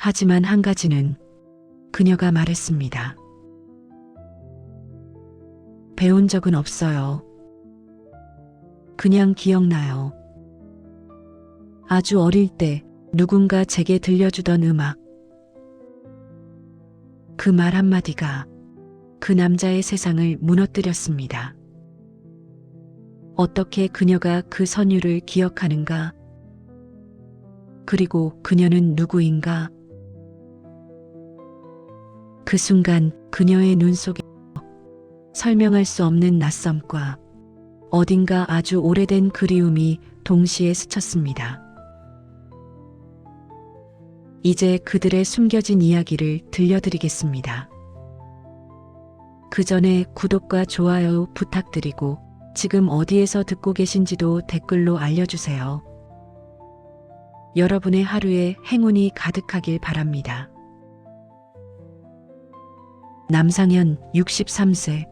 하지만 한 가지는 그녀가 말했습니다. 배운 적은 없어요. 그냥 기억나요. 아주 어릴 때 누군가 제게 들려주던 음악. 그 말 한마디가 그 남자의 세상을 무너뜨렸습니다. 어떻게 그녀가 그 선율을 기억하는가? 그리고 그녀는 누구인가? 그 순간 그녀의 눈 속에 설명할 수 없는 낯섦과 어딘가 아주 오래된 그리움이 동시에 스쳤습니다. 이제 그들의 숨겨진 이야기를 들려드리겠습니다. 그 전에 구독과 좋아요 부탁드리고 지금 어디에서 듣고 계신지도 댓글로 알려주세요. 여러분의 하루에 행운이 가득하길 바랍니다. 남상현 63세.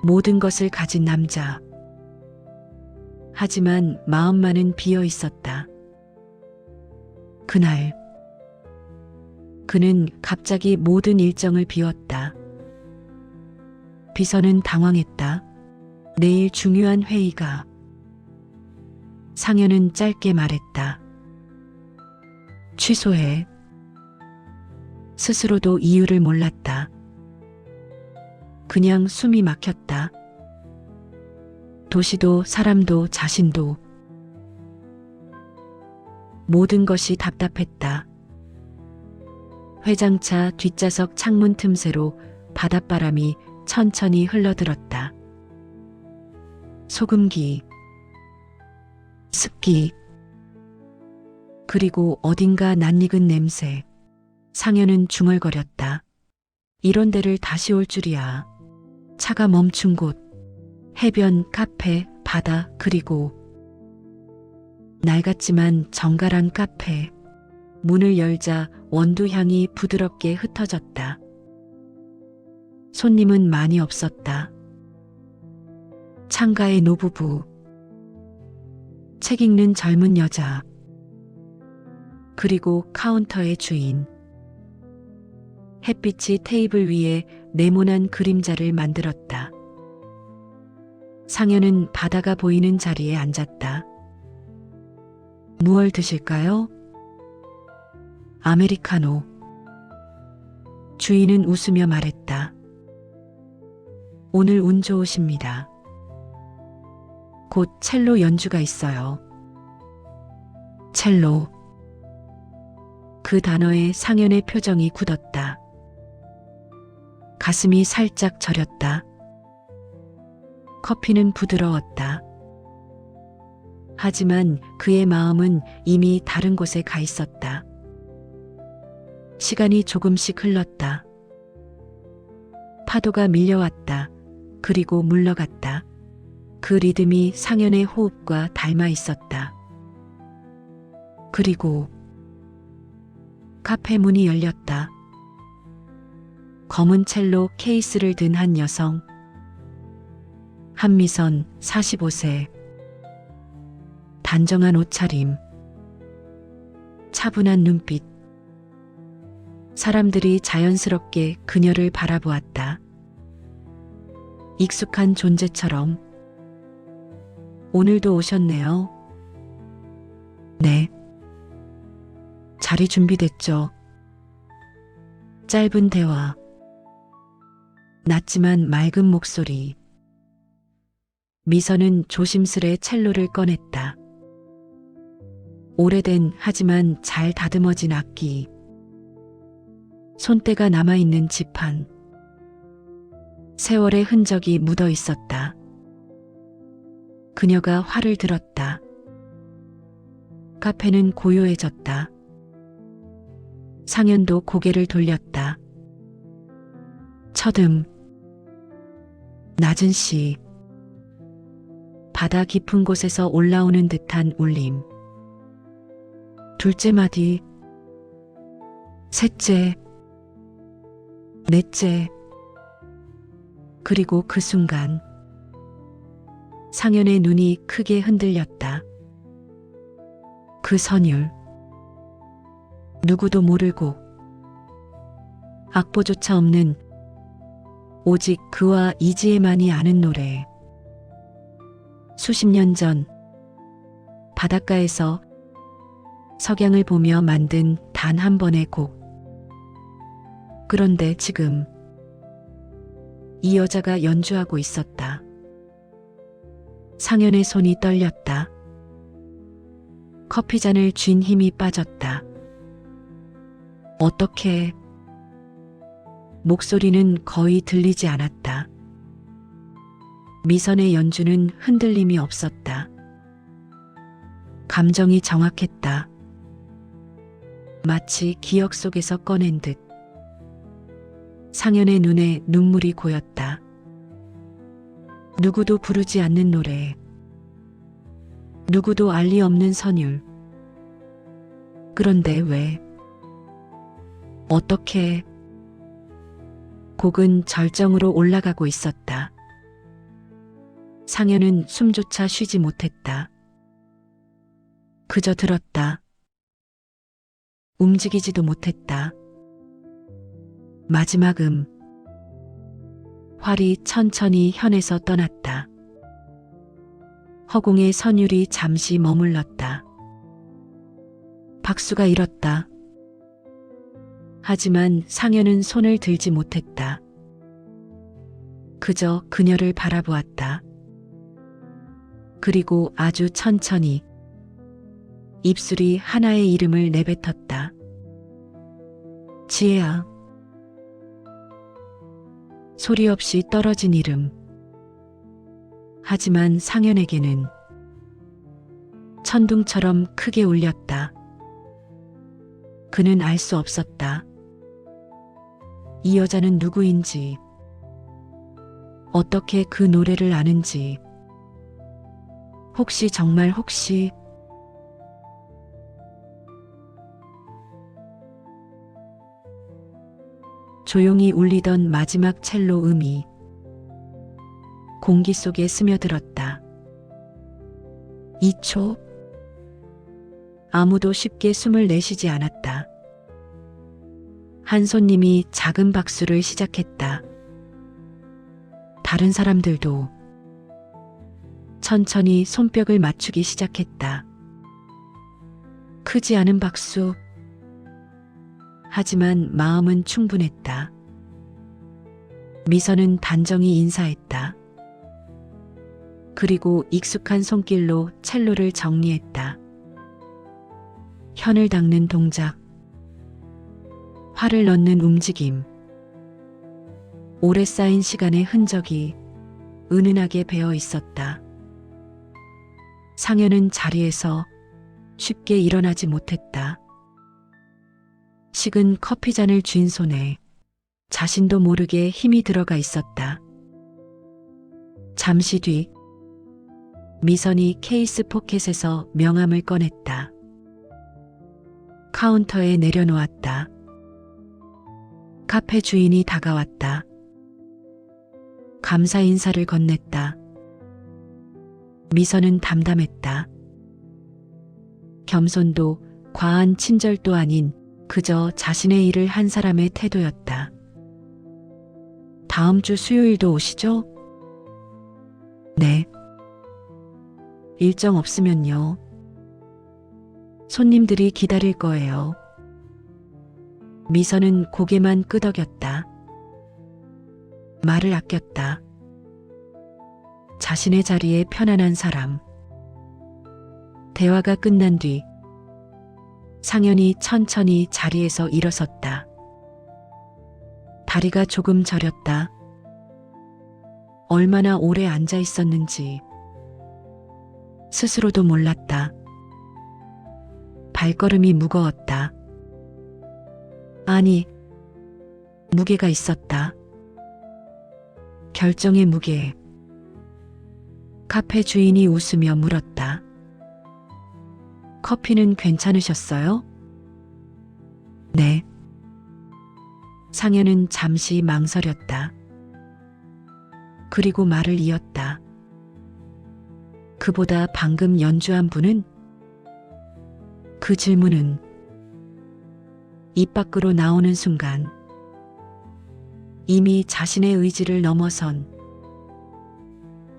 모든 것을 가진 남자. 하지만 마음만은 비어 있었다. 그날 그는 갑자기 모든 일정을 비웠다. 비서는 당황했다. 내일 중요한 회의가. 상현은 짧게 말했다. 취소해. 스스로도 이유를 몰랐다. 그냥 숨이 막혔다. 도시도 사람도 자신도 모든 것이 답답했다. 회장차 뒷좌석 창문 틈새로 바닷바람이 천천히 흘러들었다. 소금기, 습기, 그리고 어딘가 낯익은 냄새. 상현은 중얼거렸다. 이런 데를 다시 올 줄이야. 차가 멈춘 곳, 해변, 카페, 바다, 그리고 낡았지만 정갈한 카페. 문을 열자 원두향이 부드럽게 흩어졌다. 손님은 많이 없었다. 창가의 노부부, 책 읽는 젊은 여자, 그리고 카운터의 주인. 햇빛이 테이블 위에 네모난 그림자를 만들었다. 상현은 바다가 보이는 자리에 앉았다. 무얼 드실까요? 아메리카노. 주인은 웃으며 말했다. 오늘 운 좋으십니다. 곧 첼로 연주가 있어요. 첼로. 그 단어에 상현의 표정이 굳었다. 가슴이 살짝 저렸다. 커피는 부드러웠다. 하지만 그의 마음은 이미 다른 곳에 가 있었다. 시간이 조금씩 흘렀다. 파도가 밀려왔다. 그리고 물러갔다. 그 리듬이 상현의 호흡과 닮아 있었다. 그리고 카페 문이 열렸다. 검은 첼로 케이스를 든 한 여성. 한미선 45세. 단정한 옷차림. 차분한 눈빛. 사람들이 자연스럽게 그녀를 바라보았다. 익숙한 존재처럼. 오늘도 오셨네요. 네. 자리 준비됐죠. 짧은 대화. 낮지만 맑은 목소리. 미선은 조심스레 첼로를 꺼냈다. 오래된 하지만 잘 다듬어진 악기. 손때가 남아있는 지판. 세월의 흔적이 묻어 있었다. 그녀가 활을 들었다. 카페는 고요해졌다. 상현도 고개를 돌렸다. 첫음. 낮은 시. 바다 깊은 곳에서 올라오는 듯한 울림. 둘째 마디. 셋째. 넷째. 그리고 그 순간 상현의 눈이 크게 흔들렸다. 그 선율. 누구도 모르고 악보조차 없는 오직 그와 이지혜만이 아는 노래. 수십 년 전 바닷가에서 석양을 보며 만든 단 한 번의 곡. 그런데 지금 이 여자가 연주하고 있었다. 상현의 손이 떨렸다. 커피잔을 쥔 힘이 빠졌다. 어떻게? 목소리는 거의 들리지 않았다. 미선의 연주는 흔들림이 없었다. 감정이 정확했다. 마치 기억 속에서 꺼낸 듯. 상현의 눈에 눈물이 고였다. 누구도 부르지 않는 노래. 누구도 알 리 없는 선율. 그런데 왜? 어떻게? 곡은 절정으로 올라가고 있었다. 상현은 숨조차 쉬지 못했다. 그저 들었다. 움직이지도 못했다. 마지막 활이 천천히 현에서 떠났다. 허공의 선율이 잠시 머물렀다. 박수가 일었다. 하지만 상현은 손을 들지 못했다. 그저 그녀를 바라보았다. 그리고 아주 천천히 입술이 하나의 이름을 내뱉었다. 지혜야. 소리 없이 떨어진 이름. 하지만 상현에게는 천둥처럼 크게 울렸다. 그는 알 수 없었다. 이 여자는 누구인지, 어떻게 그 노래를 아는지, 혹시 정말 혹시 조용히 울리던 마지막 첼로 음이 공기 속에 스며들었다. 2초. 아무도 쉽게 숨을 내쉬지 않았다. 한 손님이 작은 박수를 시작했다. 다른 사람들도 천천히 손뼉을 맞추기 시작했다. 크지 않은 박수. 하지만 마음은 충분했다. 미선은 단정히 인사했다. 그리고 익숙한 손길로 첼로를 정리했다. 현을 닦는 동작, 활을 넣는 움직임, 오래 쌓인 시간의 흔적이 은은하게 배어 있었다. 상현은 자리에서 쉽게 일어나지 못했다. 식은 커피잔을 쥔 손에 자신도 모르게 힘이 들어가 있었다. 잠시 뒤 미선이 케이스 포켓에서 명함을 꺼냈다. 카운터에 내려놓았다. 카페 주인이 다가왔다. 감사 인사를 건넸다. 미선은 담담했다. 겸손도 과한 친절도 아닌 그저 자신의 일을 한 사람의 태도였다. 다음 주 수요일도 오시죠? 네. 일정 없으면요. 손님들이 기다릴 거예요. 미선은 고개만 끄덕였다. 말을 아꼈다. 자신의 자리에 편안한 사람. 대화가 끝난 뒤 상현이 천천히 자리에서 일어섰다. 다리가 조금 저렸다. 얼마나 오래 앉아 있었는지 스스로도 몰랐다. 발걸음이 무거웠다. 아니, 무게가 있었다. 결정의 무게. 카페 주인이 웃으며 물었다. 커피는 괜찮으셨어요? 네. 상현은 잠시 망설였다. 그리고 말을 이었다. 그보다 방금 연주한 분은? 그 질문은 입 밖으로 나오는 순간 이미 자신의 의지를 넘어선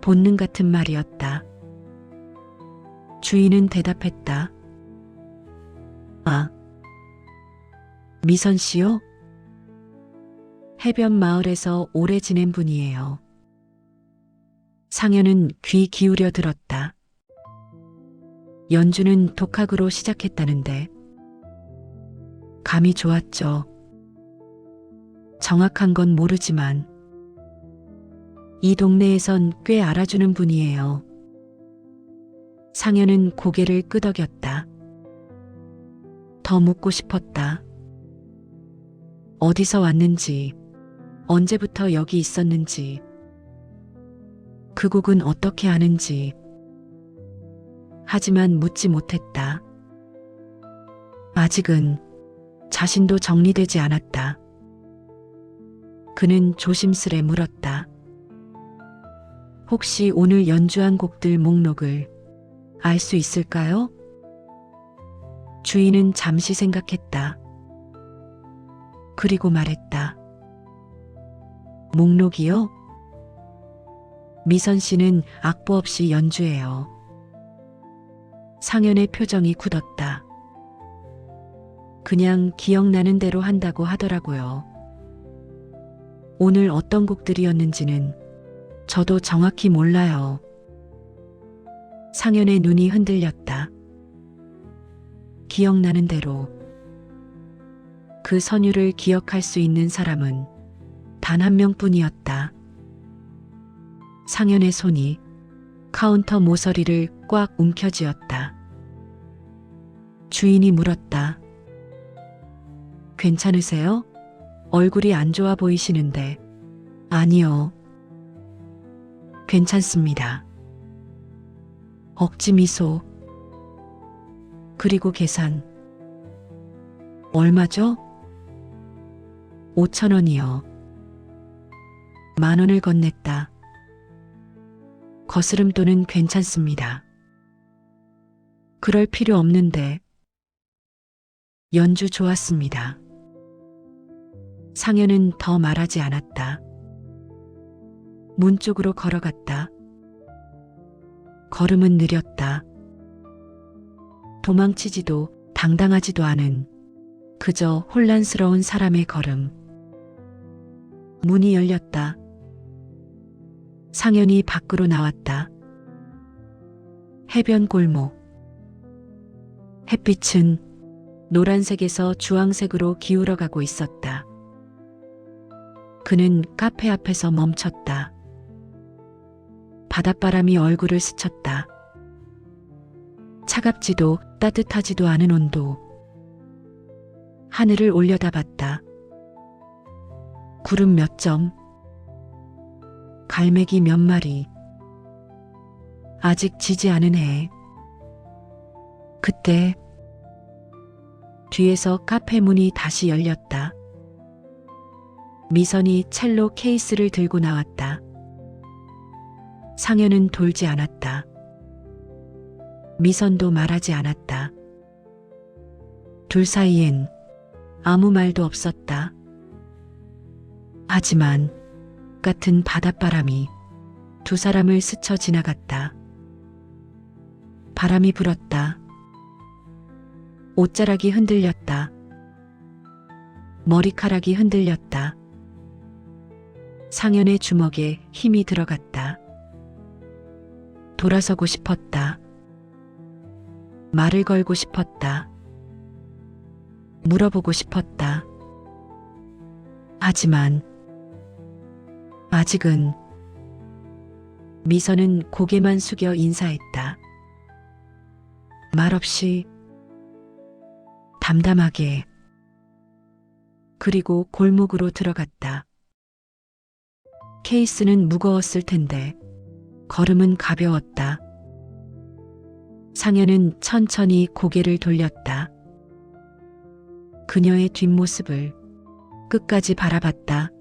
본능 같은 말이었다. 주인은 대답했다. 아, 미선 씨요? 해변 마을에서 오래 지낸 분이에요. 상현은 귀 기울여 들었다. 연주는 독학으로 시작했다는데 감이 좋았죠. 정확한 건 모르지만 이 동네에선 꽤 알아주는 분이에요. 상현은 고개를 끄덕였다. 더 묻고 싶었다. 어디서 왔는지, 언제부터 여기 있었는지, 그 곡은 어떻게 아는지. 하지만 묻지 못했다. 아직은 자신도 정리되지 않았다. 그는 조심스레 물었다. 혹시 오늘 연주한 곡들 목록을 알 수 있을까요? 주인은 잠시 생각했다. 그리고 말했다. 목록이요? 미선 씨는 악보 없이 연주해요. 상현의 표정이 굳었다. 그냥 기억나는 대로 한다고 하더라고요. 오늘 어떤 곡들이었는지는 저도 정확히 몰라요. 상현의 눈이 흔들렸다. 기억나는 대로. 그 선율을 기억할 수 있는 사람은 단 한 명뿐이었다. 상현의 손이 카운터 모서리를 꽉 움켜쥐었다. 주인이 물었다. 괜찮으세요? 얼굴이 안 좋아 보이시는데. 아니요. 괜찮습니다. 억지 미소. 그리고 계산. 얼마죠? 5,000원이요. 10,000원을 건넸다. 거스름돈은 괜찮습니다. 그럴 필요 없는데. 연주 좋았습니다. 상현은 더 말하지 않았다. 문 쪽으로 걸어갔다. 걸음은 느렸다. 도망치지도 당당하지도 않은 그저 혼란스러운 사람의 걸음. 문이 열렸다. 상현이 밖으로 나왔다. 해변 골목. 햇빛은 노란색에서 주황색으로 기울어가고 있었다. 그는 카페 앞에서 멈췄다. 바닷바람이 얼굴을 스쳤다. 차갑지도 따뜻하지도 않은 온도. 하늘을 올려다봤다. 구름 몇 점. 갈매기 몇 마리. 아직 지지 않은 해. 그때 뒤에서 카페 문이 다시 열렸다. 미선이 첼로 케이스를 들고 나왔다. 상현은 돌지 않았다. 미선도 말하지 않았다. 둘 사이엔 아무 말도 없었다. 하지만 같은 바닷바람이 두 사람을 스쳐 지나갔다. 바람이 불었다. 옷자락이 흔들렸다. 머리카락이 흔들렸다. 상현의 주먹에 힘이 들어갔다. 돌아서고 싶었다. 말을 걸고 싶었다. 물어보고 싶었다. 하지만 아직은. 미선은 고개만 숙여 인사했다. 말없이 담담하게. 그리고 골목으로 들어갔다. 케이스는 무거웠을 텐데 걸음은 가벼웠다. 상현은 천천히 고개를 돌렸다. 그녀의 뒷모습을 끝까지 바라봤다.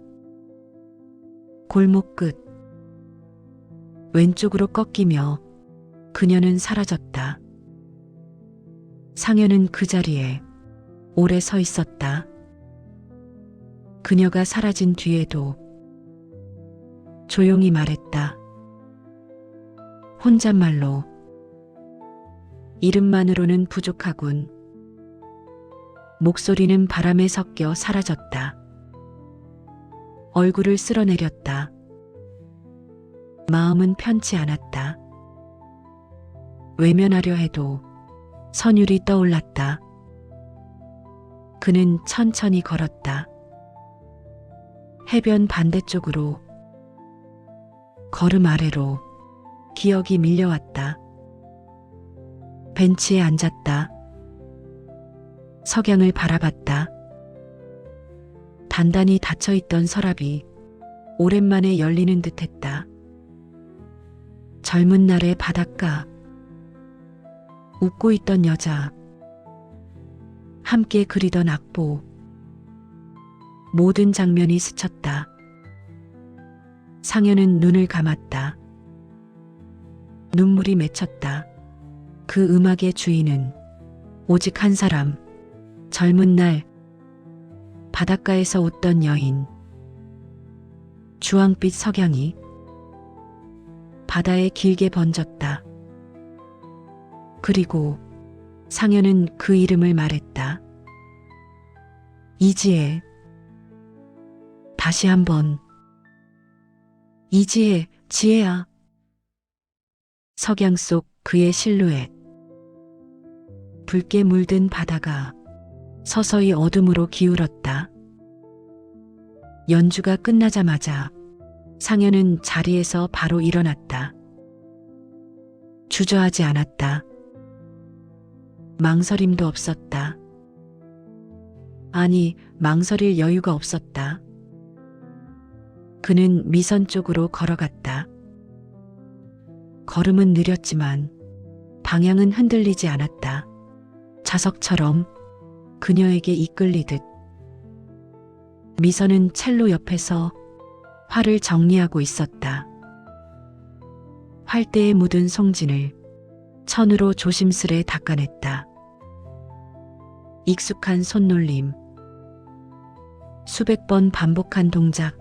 골목 끝. 왼쪽으로 꺾이며 그녀는 사라졌다. 상현은 그 자리에 오래 서 있었다. 그녀가 사라진 뒤에도 조용히 말했다. 혼잣말로. 이름만으로는 부족하군. 목소리는 바람에 섞여 사라졌다. 얼굴을 쓸어내렸다. 마음은 편치 않았다. 외면하려 해도 선율이 떠올랐다. 그는 천천히 걸었다. 해변 반대쪽으로, 걸음 아래로 기억이 밀려왔다. 벤치에 앉았다. 석양을 바라봤다. 단단히 닫혀있던 서랍이 오랜만에 열리는 듯했다. 젊은 날의 바닷가, 웃고 있던 여자, 함께 그리던 악보, 모든 장면이 스쳤다. 상현은 눈을 감았다. 눈물이 맺혔다. 그 음악의 주인은 오직 한 사람, 젊은 날 바닷가에서 웃던 여인. 주황빛 석양이 바다에 길게 번졌다. 그리고 상현은 그 이름을 말했다. 이지혜. 다시 한번. 이지혜, 지혜야. 석양 속 그의 실루엣. 붉게 물든 바다가 서서히 어둠으로 기울었다. 연주가 끝나자마자 상현은 자리에서 바로 일어났다. 주저하지 않았다. 망설임도 없었다. 아니, 망설일 여유가 없었다. 그는 미선 쪽으로 걸어갔다. 걸음은 느렸지만 방향은 흔들리지 않았다. 자석처럼 그녀에게 이끌리듯. 미선은 첼로 옆에서 화를 정리하고 있었다. 활대에 묻은 송진을 천으로 조심스레 닦아냈다. 익숙한 손놀림, 수백 번 반복한 동작.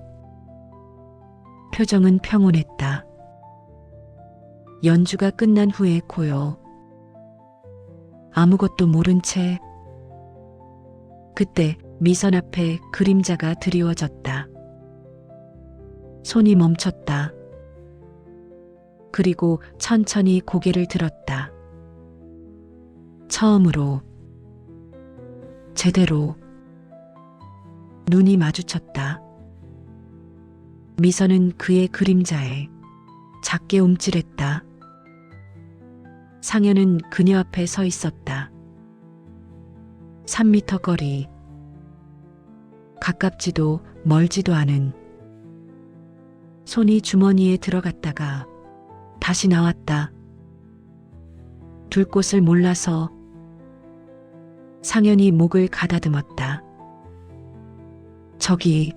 표정은 평온했다. 연주가 끝난 후에 고요. 아무것도 모른 채 그때 미선 앞에 그림자가 드리워졌다. 손이 멈췄다. 그리고 천천히 고개를 들었다. 처음으로, 제대로 눈이 마주쳤다. 미선은 그의 그림자에 작게 움찔했다. 상현은 그녀 앞에 서 있었다. 3미터 거리. 가깝지도 멀지도 않은. 손이 주머니에 들어갔다가 다시 나왔다. 둘 곳을 몰라서 상현이 목을 가다듬었다. 저기.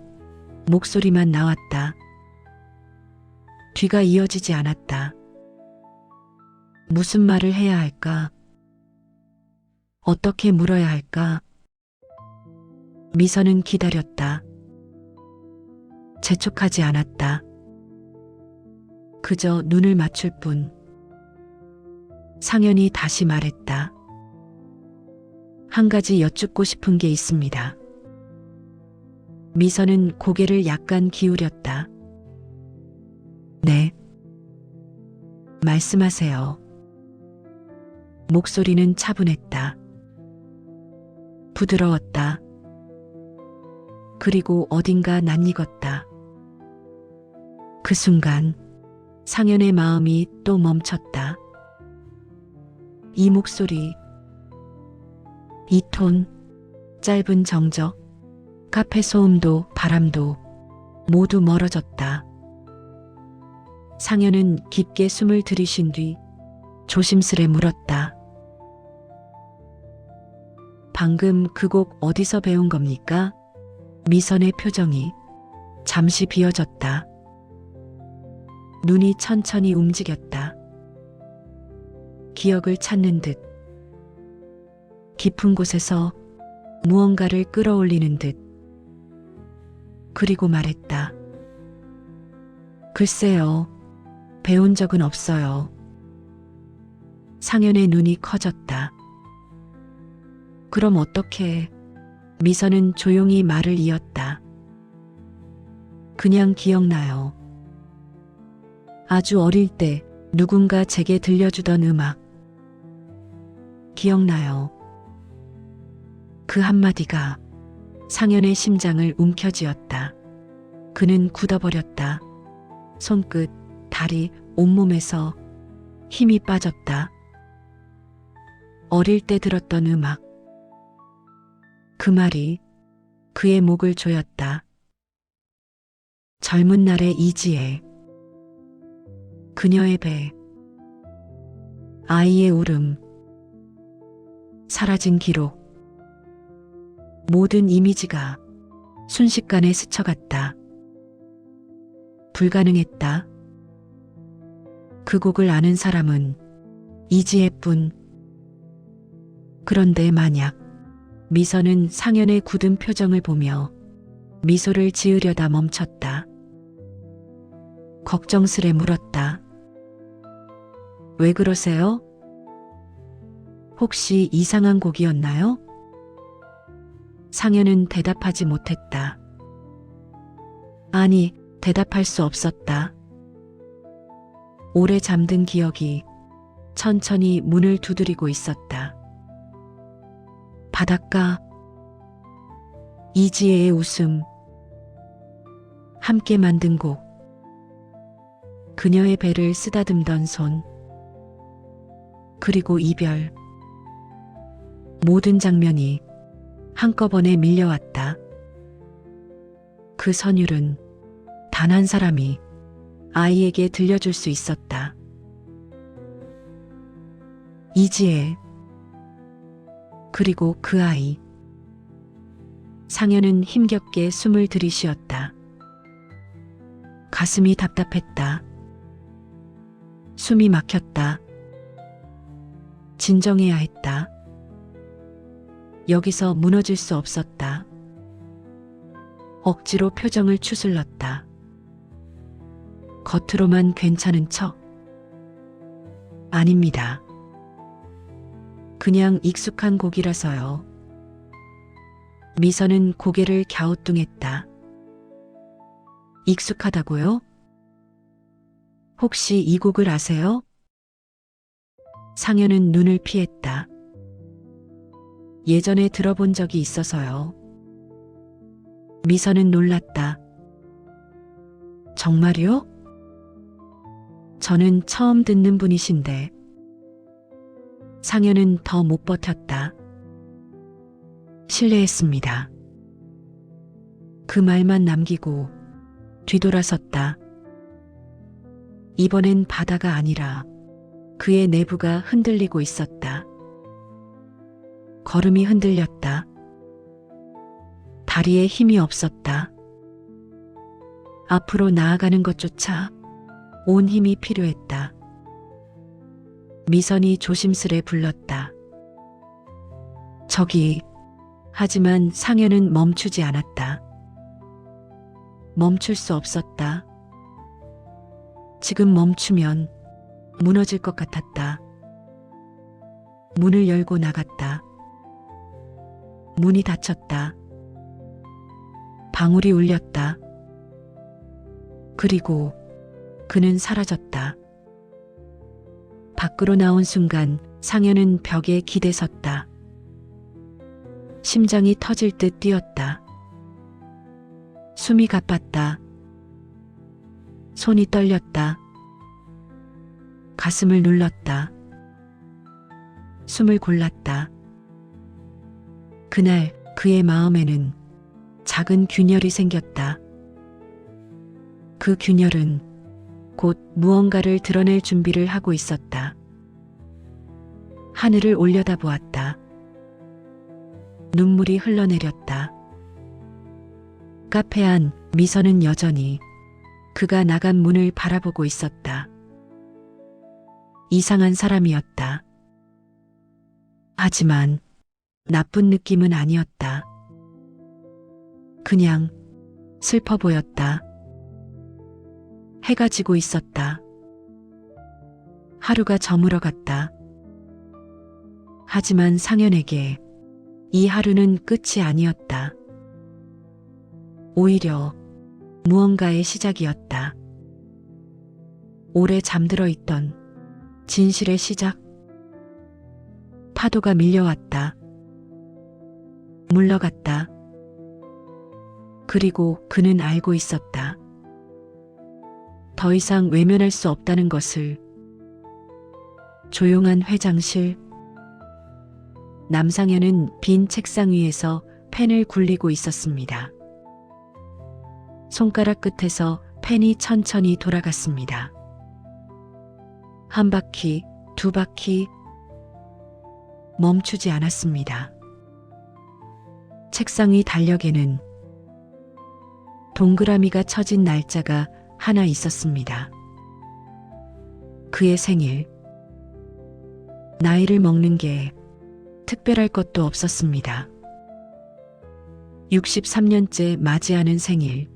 목소리만 나왔다. 뒤가 이어지지 않았다. 무슨 말을 해야 할까? 어떻게 물어야 할까? 미선은 기다렸다. 재촉하지 않았다. 그저 눈을 맞출 뿐. 상현이 다시 말했다. 한 가지 여쭙고 싶은 게 있습니다. 미선은 고개를 약간 기울였다. 네. 말씀하세요. 목소리는 차분했다. 부드러웠다. 그리고 어딘가 낯익었다. 그 순간 상현의 마음이 또 멈췄다. 이 목소리, 이 톤, 짧은 정적, 카페 소음도 바람도 모두 멀어졌다. 상현은 깊게 숨을 들이쉰 뒤 조심스레 물었다. 방금 그 곡 어디서 배운 겁니까? 미선의 표정이 잠시 비어졌다. 눈이 천천히 움직였다. 기억을 찾는 듯. 깊은 곳에서 무언가를 끌어올리는 듯. 그리고 말했다. 글쎄요. 배운 적은 없어요. 상현의 눈이 커졌다. 그럼 어떻게? 미선은 조용히 말을 이었다. 그냥 기억나요. 아주 어릴 때 누군가 제게 들려주던 음악. 기억나요. 그 한마디가 상현의 심장을 움켜쥐었다. 그는 굳어버렸다. 손끝, 다리, 온몸에서 힘이 빠졌다. 어릴 때 들었던 음악. 그 말이 그의 목을 조였다. 젊은 날의 이지혜. 그녀의 배. 아이의 울음. 사라진 기록. 모든 이미지가 순식간에 스쳐갔다. 불가능했다. 그 곡을 아는 사람은 이지혜뿐. 그런데 만약 미선은 상현의 굳은 표정을 보며 미소를 지으려다 멈췄다. 걱정스레 물었다. 왜 그러세요? 혹시 이상한 곡이었나요? 상현은 대답하지 못했다. 아니, 대답할 수 없었다. 오래 잠든 기억이 천천히 문을 두드리고 있었다. 바닷가, 이지혜의 웃음, 함께 만든 곡, 그녀의 배를 쓰다듬던 손, 그리고 이별. 모든 장면이 한꺼번에 밀려왔다. 그 선율은 단 한 사람이 아이에게 들려줄 수 있었다. 이지혜. 그리고 그 아이. 상현은 힘겹게 숨을 들이쉬었다. 가슴이 답답했다. 숨이 막혔다. 진정해야 했다. 여기서 무너질 수 없었다. 억지로 표정을 추슬렀다. 겉으로만 괜찮은 척. 아닙니다. 그냥 익숙한 곡이라서요. 미선은 고개를 갸우뚱했다. 익숙하다고요? 혹시 이 곡을 아세요? 상현은 눈을 피했다. 예전에 들어본 적이 있어서요. 미선은 놀랐다. 정말요? 저는 처음 듣는 분이신데. 상현은 더 못 버텼다. 실례했습니다. 그 말만 남기고 뒤돌아섰다. 이번엔 바다가 아니라 그의 내부가 흔들리고 있었다. 걸음이 흔들렸다. 다리에 힘이 없었다. 앞으로 나아가는 것조차 온 힘이 필요했다. 미선이 조심스레 불렀다. 저기. 하지만 상현은 멈추지 않았다. 멈출 수 없었다. 지금 멈추면 무너질 것 같았다. 문을 열고 나갔다. 문이 닫혔다. 방울이 울렸다. 그리고 그는 사라졌다. 밖으로 나온 순간 상현은 벽에 기대섰다. 심장이 터질 듯 뛰었다. 숨이 가빴다. 손이 떨렸다. 가슴을 눌렀다. 숨을 골랐다. 그날 그의 마음에는 작은 균열이 생겼다. 그 균열은 곧 무언가를 드러낼 준비를 하고 있었다. 하늘을 올려다보았다. 눈물이 흘러내렸다. 카페 안 미선은 여전히 그가 나간 문을 바라보고 있었다. 이상한 사람이었다. 하지만 나쁜 느낌은 아니었다. 그냥 슬퍼 보였다. 해가 지고 있었다. 하루가 저물어 갔다. 하지만 상현에게 이 하루는 끝이 아니었다. 오히려 무언가의 시작이었다. 오래 잠들어 있던 진실의 시작. 파도가 밀려왔다. 물러갔다. 그리고 그는 알고 있었다. 더 이상 외면할 수 없다는 것을. 조용한 회장실. 남상현은 빈 책상 위에서 펜을 굴리고 있었습니다. 손가락 끝에서 펜이 천천히 돌아갔습니다. 한 바퀴, 두 바퀴, 멈추지 않았습니다. 책상 위 달력에는 동그라미가 쳐진 날짜가 하나 있었습니다. 그의 생일. 나이를 먹는 게 특별할 것도 없었습니다. 63년째 맞이하는 생일.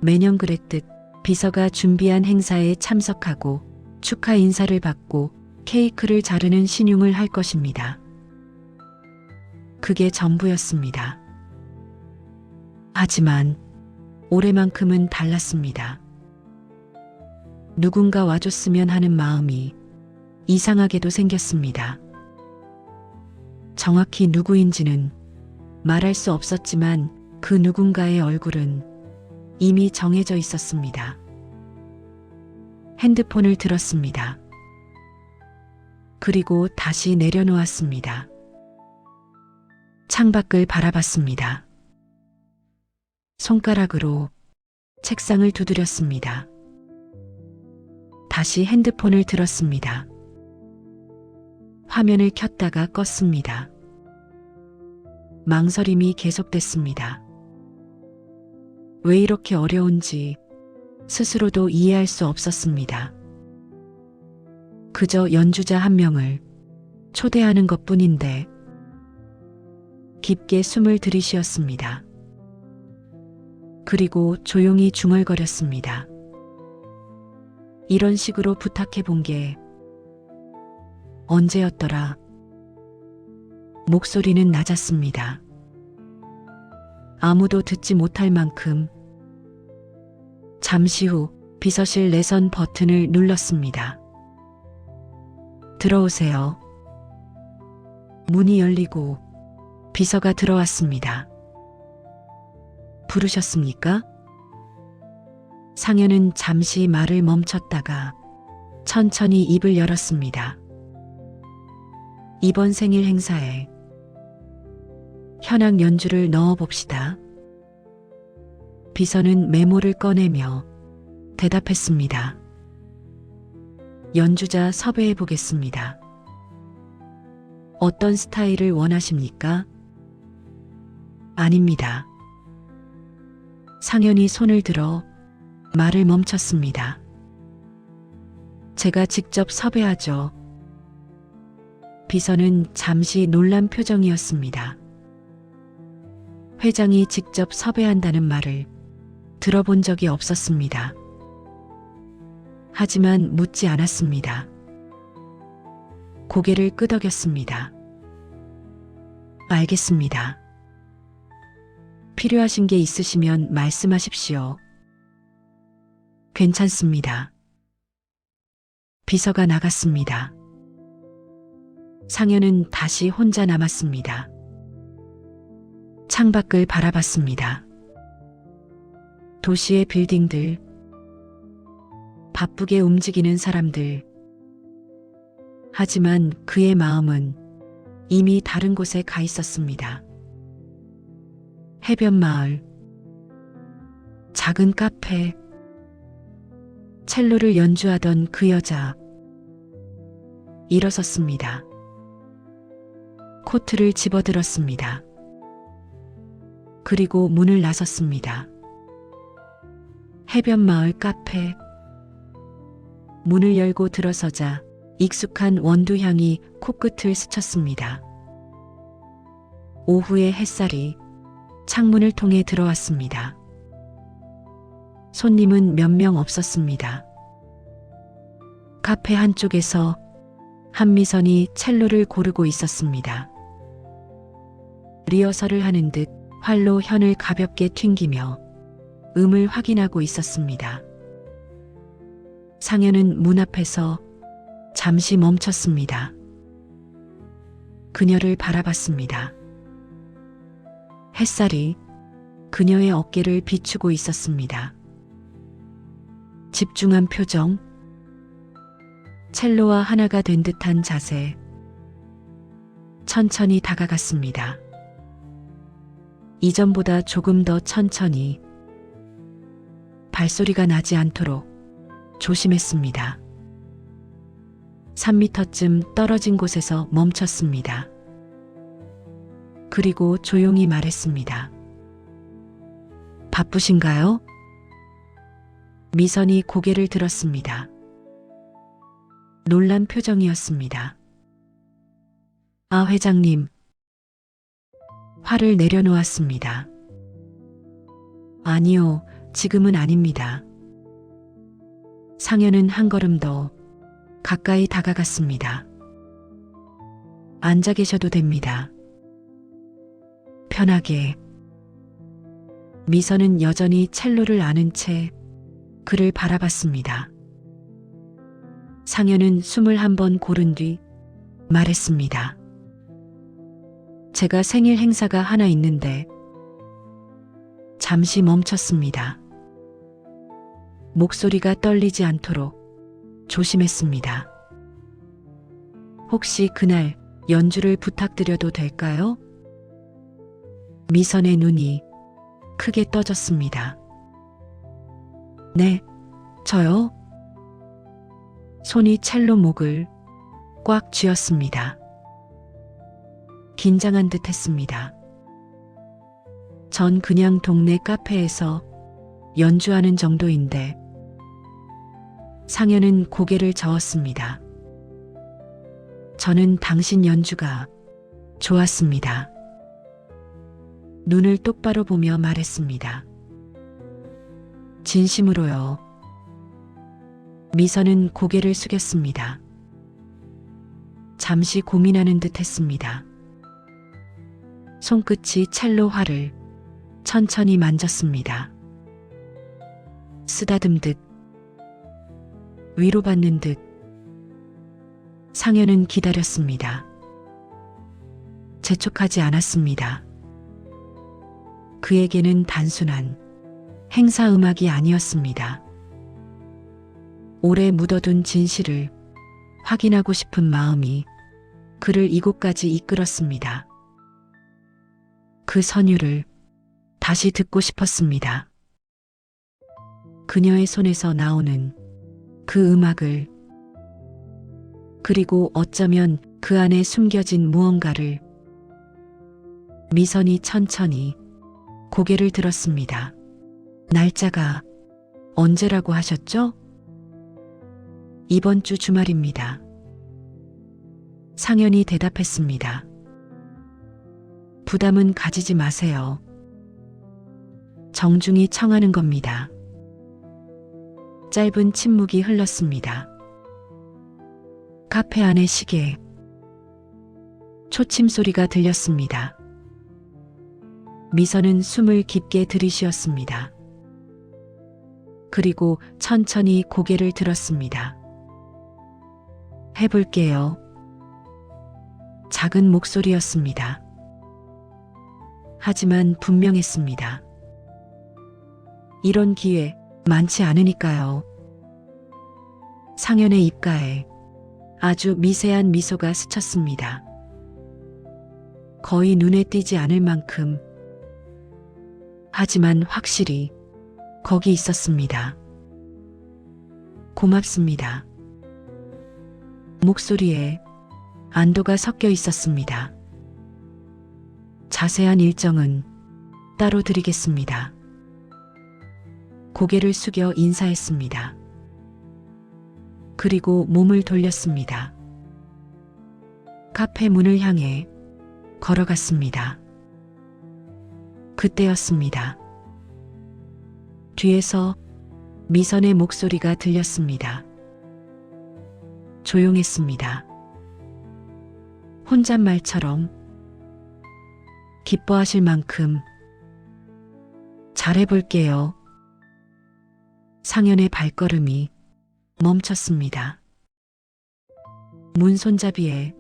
매년 그랬듯 비서가 준비한 행사에 참석하고 축하 인사를 받고 케이크를 자르는 신용을 할 것입니다. 그게 전부였습니다. 하지만 올해만큼은 달랐습니다. 누군가 와줬으면 하는 마음이 이상하게도 생겼습니다. 정확히 누구인지는 말할 수 없었지만 그 누군가의 얼굴은 이미 정해져 있었습니다. 핸드폰을 들었습니다. 그리고 다시 내려놓았습니다. 창밖을 바라봤습니다. 손가락으로 책상을 두드렸습니다. 다시 핸드폰을 들었습니다. 화면을 켰다가 껐습니다. 망설임이 계속됐습니다. 왜 이렇게 어려운지 스스로도 이해할 수 없었습니다. 그저 연주자 한 명을 초대하는 것뿐인데. 깊게 숨을 들이쉬었습니다. 그리고 조용히 중얼거렸습니다. 이런 식으로 부탁해 본 게 언제였더라. 목소리는 낮았습니다. 아무도 듣지 못할 만큼. 잠시 후 비서실 내선 버튼을 눌렀습니다. 들어오세요. 문이 열리고 비서가 들어왔습니다. 부르셨습니까? 상현은 잠시 말을 멈췄다가 천천히 입을 열었습니다. 이번 생일 행사에 현악 연주를 넣어봅시다. 비서는 메모를 꺼내며 대답했습니다. 연주자 섭외해 보겠습니다. 어떤 스타일을 원하십니까? 아닙니다. 상현이 손을 들어 말을 멈췄습니다. 제가 직접 섭외하죠. 비서는 잠시 놀란 표정이었습니다. 회장이 직접 섭외한다는 말을 들어본 적이 없었습니다. 하지만 묻지 않았습니다. 고개를 끄덕였습니다. 알겠습니다. 필요하신 게 있으시면 말씀하십시오. 괜찮습니다. 비서가 나갔습니다. 상현은 다시 혼자 남았습니다. 창밖을 바라봤습니다. 도시의 빌딩들, 바쁘게 움직이는 사람들. 하지만 그의 마음은 이미 다른 곳에 가 있었습니다. 해변 마을, 작은 카페, 첼로를 연주하던 그 여자. 일어섰습니다. 코트를 집어들었습니다. 그리고 문을 나섰습니다. 해변 마을 카페. 문을 열고 들어서자 익숙한 원두 향이 코끝을 스쳤습니다. 오후의 햇살이 창문을 통해 들어왔습니다. 손님은 몇 명 없었습니다. 카페 한쪽에서 한미선이 첼로를 고르고 있었습니다. 리허설을 하는 듯 활로 현을 가볍게 튕기며 음을 확인하고 있었습니다. 상현은 문 앞에서 잠시 멈췄습니다. 그녀를 바라봤습니다. 햇살이 그녀의 어깨를 비추고 있었습니다. 집중한 표정, 첼로와 하나가 된 듯한 자세, 천천히 다가갔습니다. 이전보다 조금 더 천천히, 발소리가 나지 않도록 조심했습니다. 3미터쯤 떨어진 곳에서 멈췄습니다. 그리고 조용히 말했습니다. 바쁘신가요? 미선이 고개를 들었습니다. 놀란 표정이었습니다. 아, 회장님. 화를 내려놓았습니다. 아니요, 지금은 아닙니다. 상현은 한 걸음 더 가까이 다가갔습니다. 앉아 계셔도 됩니다. 편하게. 미선은 여전히 첼로를 아는 채 그를 바라봤습니다. 상현은 숨을 한 번 고른 뒤 말했습니다. 제가 생일 행사가 하나 있는데. 잠시 멈췄습니다. 목소리가 떨리지 않도록 조심했습니다. 혹시 그날 연주를 부탁드려도 될까요? 미선의 눈이 크게 떠졌습니다. 네, 저요? 손이 첼로 목을 꽉 쥐었습니다. 긴장한 듯 했습니다. 전 그냥 동네 카페에서 연주하는 정도인데. 상현은 고개를 저었습니다. 저는 당신 연주가 좋았습니다. 눈을 똑바로 보며 말했습니다. 진심으로요. 미선은 고개를 숙였습니다. 잠시 고민하는 듯 했습니다. 손끝이 첼로 활을 천천히 만졌습니다. 쓰다듬듯, 위로받는 듯. 상현은 기다렸습니다. 재촉하지 않았습니다. 그에게는 단순한 행사 음악이 아니었습니다. 오래 묻어둔 진실을 확인하고 싶은 마음이 그를 이곳까지 이끌었습니다. 그 선율을 다시 듣고 싶었습니다. 그녀의 손에서 나오는 그 음악을, 그리고 어쩌면 그 안에 숨겨진 무언가를. 미선이 천천히 고개를 들었습니다. 날짜가 언제라고 하셨죠? 이번 주 주말입니다. 상현이 대답했습니다. 부담은 가지지 마세요. 정중히 청하는 겁니다. 짧은 침묵이 흘렀습니다. 카페 안의 시계, 초침 소리가 들렸습니다. 미선은 숨을 깊게 들이쉬었습니다. 그리고 천천히 고개를 들었습니다. 해볼게요. 작은 목소리였습니다. 하지만 분명했습니다. 이런 기회 많지 않으니까요. 상현의 입가에 아주 미세한 미소가 스쳤습니다. 거의 눈에 띄지 않을 만큼. 하지만 확실히 거기 있었습니다. 고맙습니다. 목소리에 안도가 섞여 있었습니다. 자세한 일정은 따로 드리겠습니다. 고개를 숙여 인사했습니다. 그리고 몸을 돌렸습니다. 카페 문을 향해 걸어갔습니다. 그때였습니다. 뒤에서 미선의 목소리가 들렸습니다. 조용했습니다. 혼잣말처럼 기뻐하실 만큼 잘해볼게요. 상현의 발걸음이 멈췄습니다. 문 손잡이에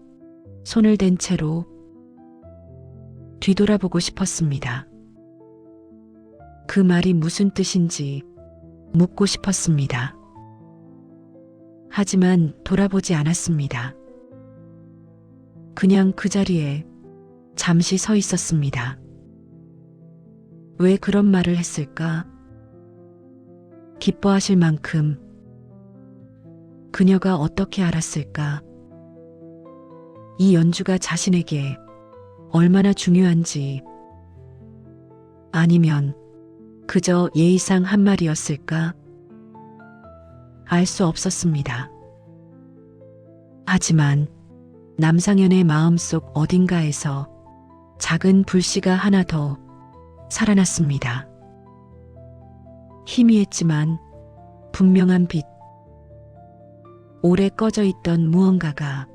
손을 댄 채로 뒤돌아보고 싶었습니다. 그 말이 무슨 뜻인지 묻고 싶었습니다. 하지만 돌아보지 않았습니다. 그냥 그 자리에 잠시 서 있었습니다. 왜 그런 말을 했을까? 기뻐하실 만큼 그녀가 어떻게 알았을까? 이 연주가 자신에게 얼마나 중요한지, 아니면 그저 예의상 한 말이었을까? 알 수 없었습니다. 하지만 남상현의 마음속 어딘가에서 작은 불씨가 하나 더 살아났습니다. 희미했지만 분명한 빛. 오래 꺼져 있던 무언가가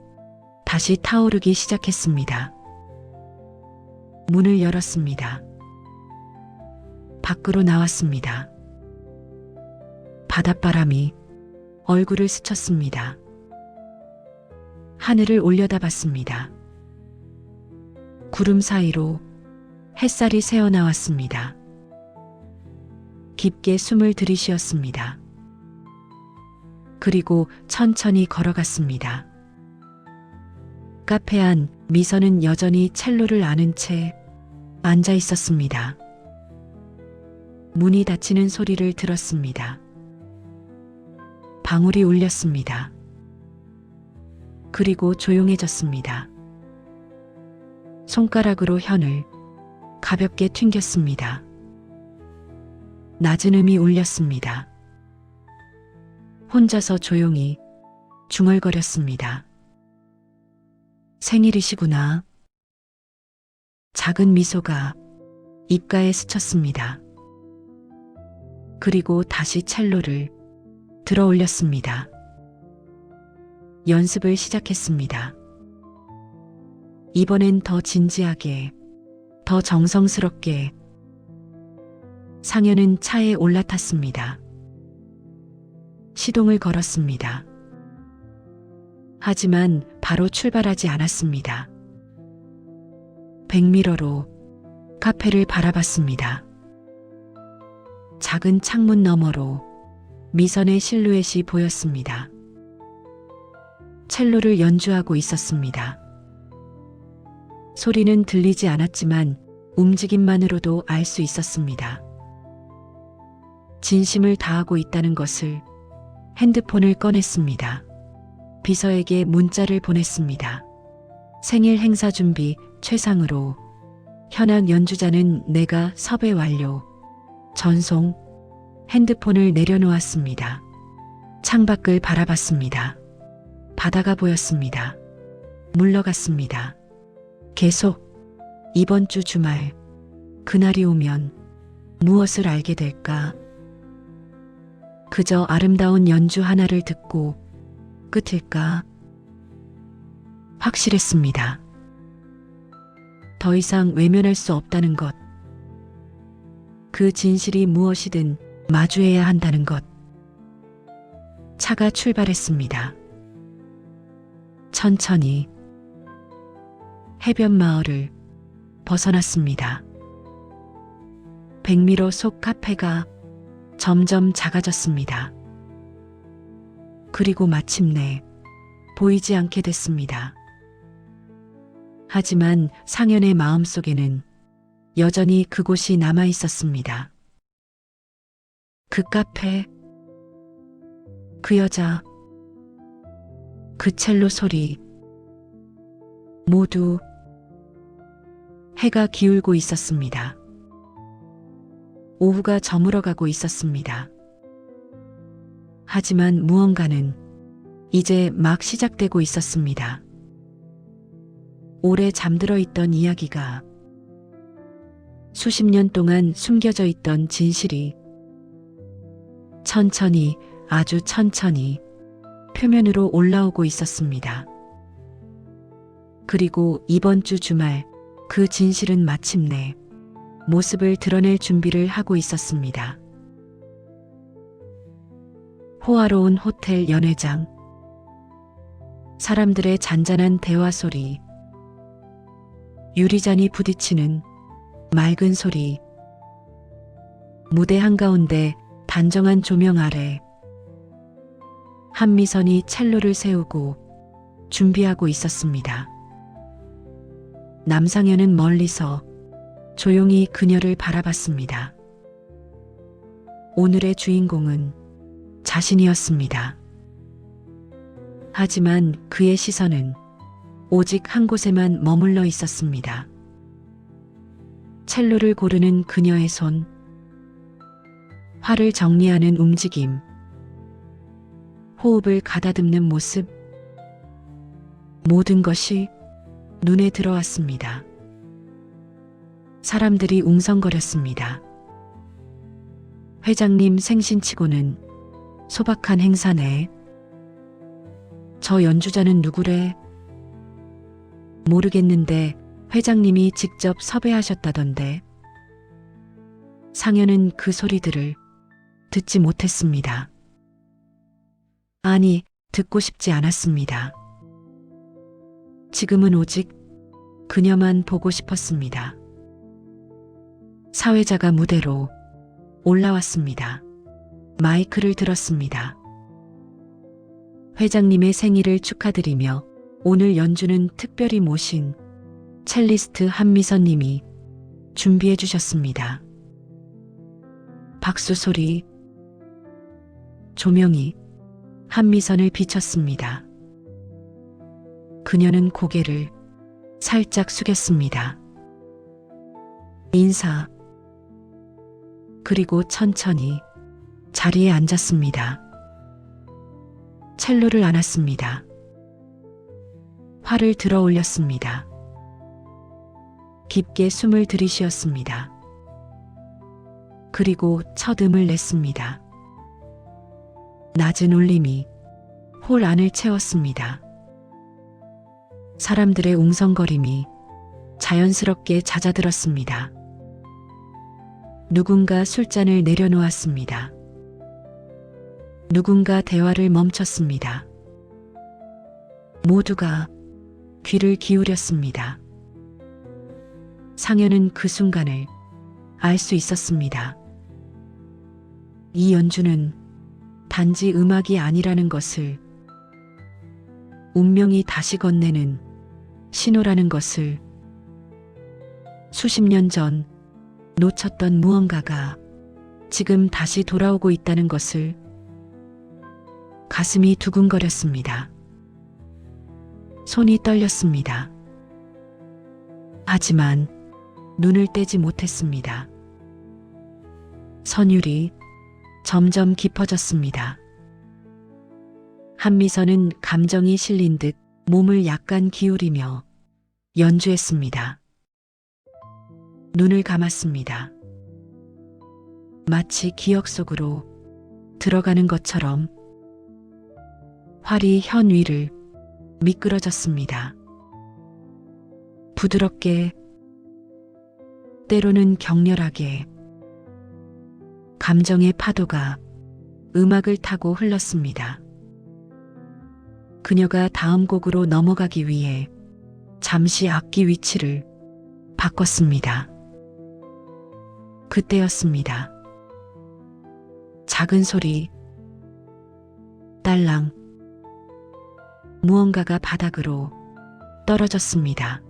다시 타오르기 시작했습니다. 문을 열었습니다. 밖으로 나왔습니다. 바닷바람이 얼굴을 스쳤습니다. 하늘을 올려다봤습니다. 구름 사이로 햇살이 새어나왔습니다. 깊게 숨을 들이쉬었습니다. 그리고 천천히 걸어갔습니다. 카페 안 미선은 여전히 첼로를 안은 채 앉아 있었습니다. 문이 닫히는 소리를 들었습니다. 방울이 울렸습니다. 그리고 조용해졌습니다. 손가락으로 현을 가볍게 튕겼습니다. 낮은 음이 울렸습니다. 혼자서 조용히 중얼거렸습니다. 생일이시구나. 작은 미소가 입가에 스쳤습니다. 그리고 다시 첼로를 들어 올렸습니다. 연습을 시작했습니다. 이번엔 더 진지하게, 더 정성스럽게. 상현은 차에 올라탔습니다. 시동을 걸었습니다. 하지만 바로 출발하지 않았습니다. 백미러로 카페를 바라봤습니다. 작은 창문 너머로 미선의 실루엣이 보였습니다. 첼로를 연주하고 있었습니다. 소리는 들리지 않았지만 움직임만으로도 알 수 있었습니다. 진심을 다하고 있다는 것을. 핸드폰을 꺼냈습니다. 비서에게 문자를 보냈습니다. 생일 행사 준비 최상으로. 현악 연주자는 내가 섭외 완료. 전송. 핸드폰을 내려놓았습니다. 창밖을 바라봤습니다. 바다가 보였습니다. 물러갔습니다. 계속. 이번 주 주말. 그날이 오면 무엇을 알게 될까? 그저 아름다운 연주 하나를 듣고 끝일까? 확실했습니다. 더 이상 외면할 수 없다는 것. 그 진실이 무엇이든 마주해야 한다는 것. 차가 출발했습니다. 천천히 해변 마을을 벗어났습니다. 백미러 속 카페가 점점 작아졌습니다. 그리고 마침내 보이지 않게 됐습니다. 하지만 상현의 마음속에는 여전히 그곳이 남아 있었습니다. 그 카페, 그 여자, 그 첼로 소리, 모두. 해가 기울고 있었습니다. 오후가 저물어가고 있었습니다. 하지만 무언가는 이제 막 시작되고 있었습니다. 오래 잠들어 있던 이야기가 수십 년 동안 숨겨져 있던 진실이 천천히, 아주 천천히 표면으로 올라오고 있었습니다. 그리고 이번 주 주말 그 진실은 마침내 모습을 드러낼 준비를 하고 있었습니다. 호화로운 호텔 연회장, 사람들의 잔잔한 대화 소리, 유리잔이 부딪히는 맑은 소리, 무대 한가운데 단정한 조명 아래 한미선이 첼로를 세우고 준비하고 있었습니다. 남상현은 멀리서 조용히 그녀를 바라봤습니다. 오늘의 주인공은 자신이었습니다. 하지만 그의 시선은 오직 한 곳에만 머물러 있었습니다. 첼로를 고르는 그녀의 손, 화를 정리하는 움직임, 호흡을 가다듬는 모습, 모든 것이 눈에 들어왔습니다. 사람들이 웅성거렸습니다. 회장님 생신치고는 소박한 행사네. 저 연주자는 누구래? 모르겠는데 회장님이 직접 섭외하셨다던데. 상현은 그 소리들을 듣지 못했습니다. 아니, 듣고 싶지 않았습니다. 지금은 오직 그녀만 보고 싶었습니다. 사회자가 무대로 올라왔습니다. 마이크를 들었습니다. 회장님의 생일을 축하드리며 오늘 연주는 특별히 모신 첼리스트 한미선 님이 준비해 주셨습니다. 박수 소리, 조명이 한미선을 비췄습니다. 그녀는 고개를 살짝 숙였습니다. 인사, 그리고 천천히 자리에 앉았습니다. 첼로를 안았습니다. 활을 들어 올렸습니다. 깊게 숨을 들이쉬었습니다. 그리고 첫 음을 냈습니다. 낮은 울림이 홀 안을 채웠습니다. 사람들의 웅성거림이 자연스럽게 잦아들었습니다. 누군가 술잔을 내려놓았습니다. 누군가 대화를 멈췄습니다. 모두가 귀를 기울였습니다. 상현은 그 순간을 알 수 있었습니다. 이 연주는 단지 음악이 아니라는 것을, 운명이 다시 건네는 신호라는 것을, 수십 년 전 놓쳤던 무언가가 지금 다시 돌아오고 있다는 것을. 가슴이 두근거렸습니다. 손이 떨렸습니다. 하지만 눈을 떼지 못했습니다. 선율이 점점 깊어졌습니다. 한미선은 감정이 실린 듯 몸을 약간 기울이며 연주했습니다. 눈을 감았습니다. 마치 기억 속으로 들어가는 것처럼 활이 현 위를 미끄러졌습니다. 부드럽게, 때로는 격렬하게, 감정의 파도가 음악을 타고 흘렀습니다. 그녀가 다음 곡으로 넘어가기 위해 잠시 악기 위치를 바꿨습니다. 그때였습니다. 작은 소리, 딸랑, 무언가가 바닥으로 떨어졌습니다.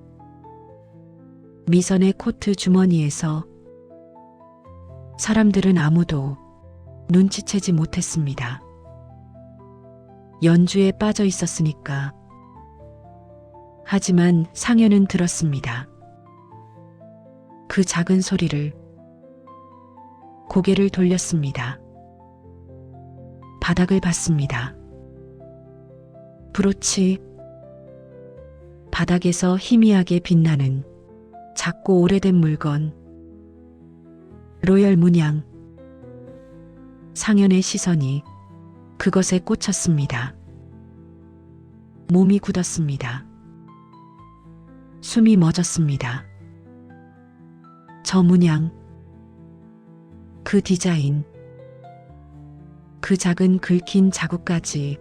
미선의 코트 주머니에서. 사람들은 아무도 눈치채지 못했습니다. 연주에 빠져 있었으니까. 하지만 상현은 들었습니다. 그 작은 소리를. 고개를 돌렸습니다. 바닥을 봤습니다. 브로치, 바닥에서 희미하게 빛나는 작고 오래된 물건, 로열 문양. 상현의 시선이 그것에 꽂혔습니다. 몸이 굳었습니다. 숨이 멎었습니다. 저 문양, 그 디자인, 그 작은 긁힌 자국까지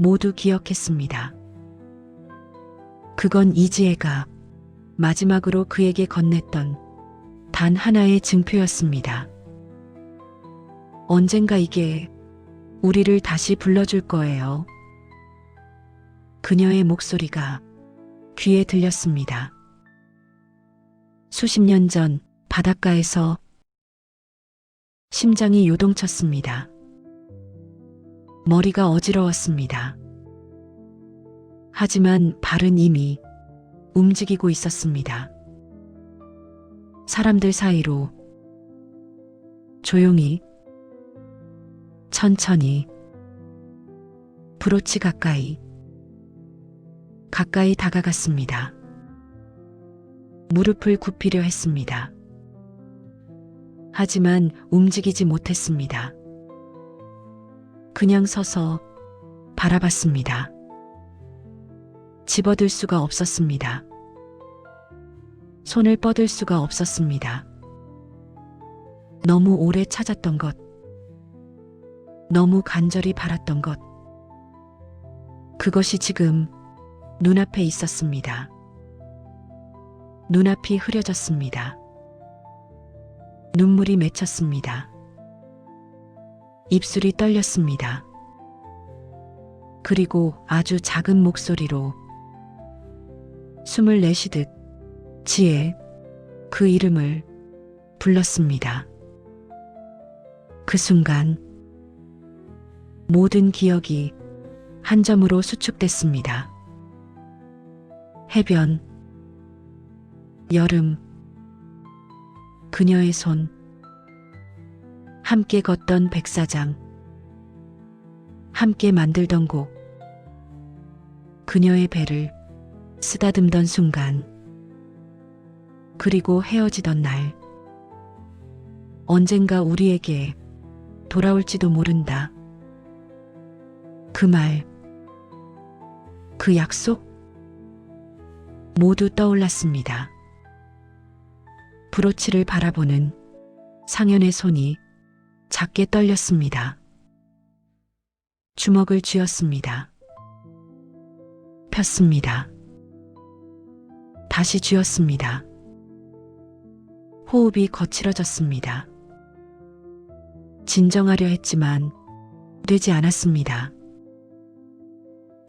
모두 기억했습니다. 그건 이지혜가 마지막으로 그에게 건넸던 단 하나의 증표였습니다. 언젠가 이게 우리를 다시 불러줄 거예요. 그녀의 목소리가 귀에 들렸습니다. 수십 년 전 바닷가에서 심장이 요동쳤습니다. 머리가 어지러웠습니다. 하지만 발은 이미 움직이고 있었습니다. 사람들 사이로 조용히, 천천히, 브로치 가까이 다가갔습니다. 무릎을 굽히려 했습니다. 하지만 움직이지 못했습니다. 그냥 서서 바라봤습니다. 집어들 수가 없었습니다. 손을 뻗을 수가 없었습니다. 너무 오래 찾았던 것, 너무 간절히 바랐던 것, 그것이 지금 눈앞에 있었습니다. 눈앞이 흐려졌습니다. 눈물이 맺혔습니다. 입술이 떨렸습니다. 그리고 아주 작은 목소리로 숨을 내쉬듯 지혜, 그 이름을 불렀습니다. 그 순간 모든 기억이 한 점으로 수축됐습니다. 해변, 여름, 그녀의 손, 함께 걷던 백사장, 함께 만들던 곡, 그녀의 배를 쓰다듬던 순간, 그리고 헤어지던 날, 언젠가 우리에게 돌아올지도 모른다. 그 말, 그 약속, 모두 떠올랐습니다. 브로치를 바라보는 상현의 손이 작게 떨렸습니다. 주먹을 쥐었습니다. 폈습니다. 다시 쥐었습니다. 호흡이 거칠어졌습니다. 진정하려 했지만 되지 않았습니다.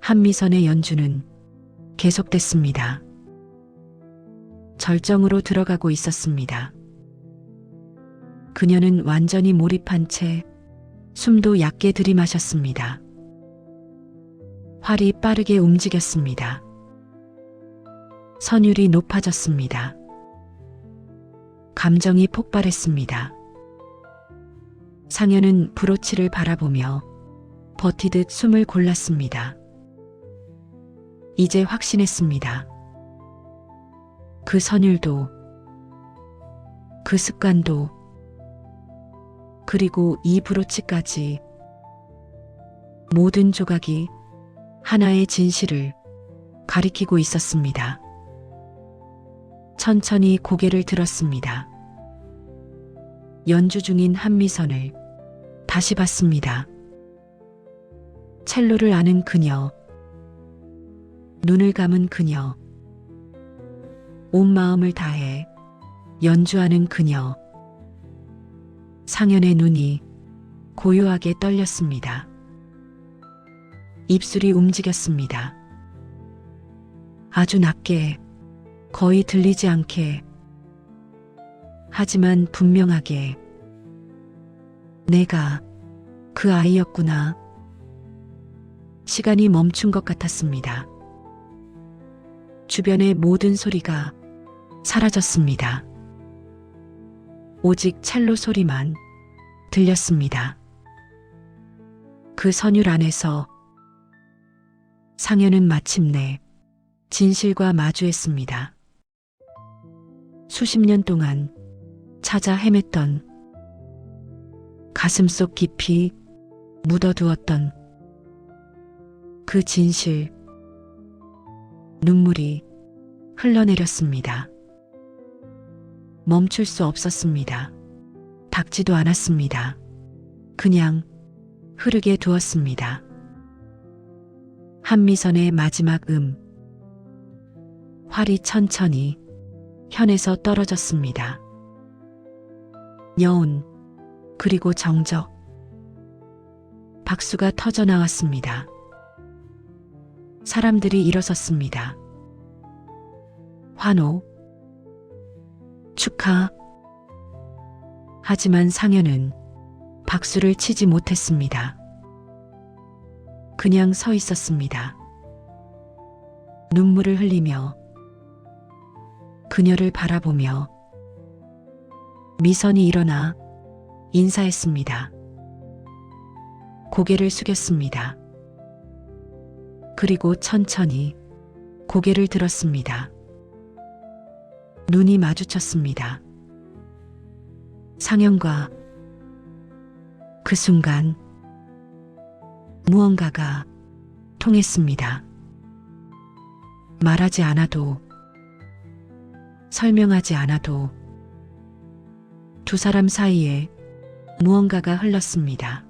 한미선의 연주는 계속됐습니다. 절정으로 들어가고 있었습니다. 그녀는 완전히 몰입한 채 숨도 얕게 들이마셨습니다. 활이 빠르게 움직였습니다. 선율이 높아졌습니다. 감정이 폭발했습니다. 상현은 브로치를 바라보며 버티듯 숨을 골랐습니다. 이제 확신했습니다. 그 선율도, 그 습관도, 그리고 이 브로치까지 모든 조각이 하나의 진실을 가리키고 있었습니다. 천천히 고개를 들었습니다. 연주 중인 한미선을 다시 봤습니다. 첼로를 아는 그녀, 눈을 감은 그녀, 온 마음을 다해 연주하는 그녀. 상현의 눈이 고요하게 떨렸습니다. 입술이 움직였습니다. 아주 낮게, 거의 들리지 않게, 하지만 분명하게. 내가 그 아이였구나. 시간이 멈춘 것 같았습니다. 주변의 모든 소리가 사라졌습니다. 오직 첼로 소리만 들렸습니다. 그 선율 안에서 상현은 마침내 진실과 마주했습니다. 수십 년 동안 찾아 헤맸던 가슴속 깊이 묻어두었던 그 진실, 눈물이 흘러내렸습니다. 멈출 수 없었습니다. 닦지도 않았습니다. 그냥 흐르게 두었습니다. 한미선의 마지막 활이 천천히 현에서 떨어졌습니다. 여운, 그리고 정적, 박수가 터져 나왔습니다. 사람들이 일어섰습니다. 환호, 축하. 하지만 상현은 박수를 치지 못했습니다. 그냥 서 있었습니다. 눈물을 흘리며 그녀를 바라보며 미선이 일어나 인사했습니다. 고개를 숙였습니다. 그리고 천천히 고개를 들었습니다. 눈이 마주쳤습니다. 상현과 그 순간 무언가가 통했습니다. 말하지 않아도, 설명하지 않아도 두 사람 사이에 무언가가 흘렀습니다.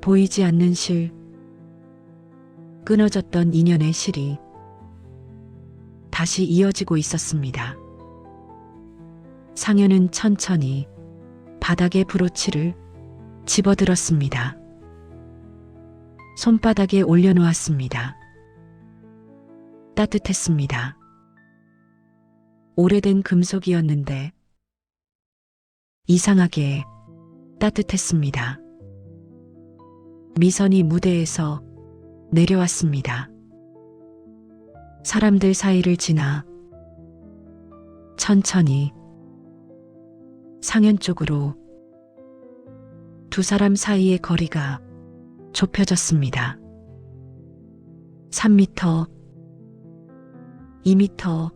보이지 않는 실, 끊어졌던 인연의 실이 다시 이어지고 있었습니다. 상현은 천천히 바닥에 브로치를 집어들었습니다. 손바닥에 올려놓았습니다. 따뜻했습니다. 오래된 금속이었는데 이상하게 따뜻했습니다. 미선이 무대에서 내려왔습니다. 사람들 사이를 지나 천천히 상현 쪽으로 두 사람 사이의 거리가 좁혀졌습니다. 3m, 2m,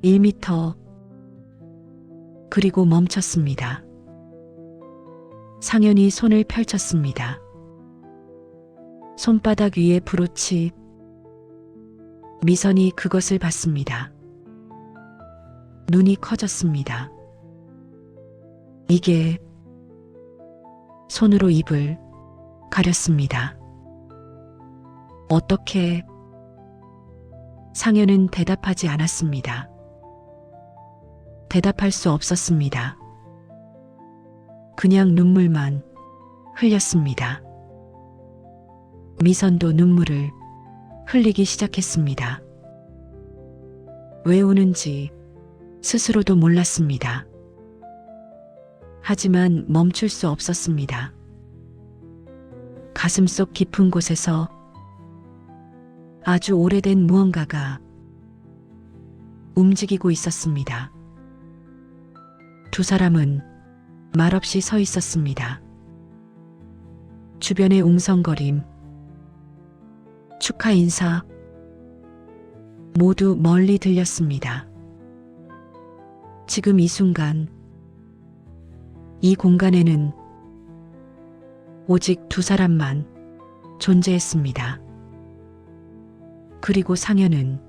1m, 그리고 멈췄습니다. 상현이 손을 펼쳤습니다. 손바닥 위에 브로치, 미선이 그것을 봤습니다. 눈이 커졌습니다. 이게 손으로 입을 가렸습니다. 어떻게? 상현은 대답하지 않았습니다. 대답할 수 없었습니다. 그냥 눈물만 흘렸습니다. 미선도 눈물을 흘리기 시작했습니다. 왜 우는지 스스로도 몰랐습니다. 하지만 멈출 수 없었습니다. 가슴속 깊은 곳에서 아주 오래된 무언가가 움직이고 있었습니다. 두 사람은 말없이 서 있었습니다. 주변의 웅성거림, 축하 인사, 모두 멀리 들렸습니다. 지금 이 순간, 이 공간에는 오직 두 사람만 존재했습니다. 그리고 상현은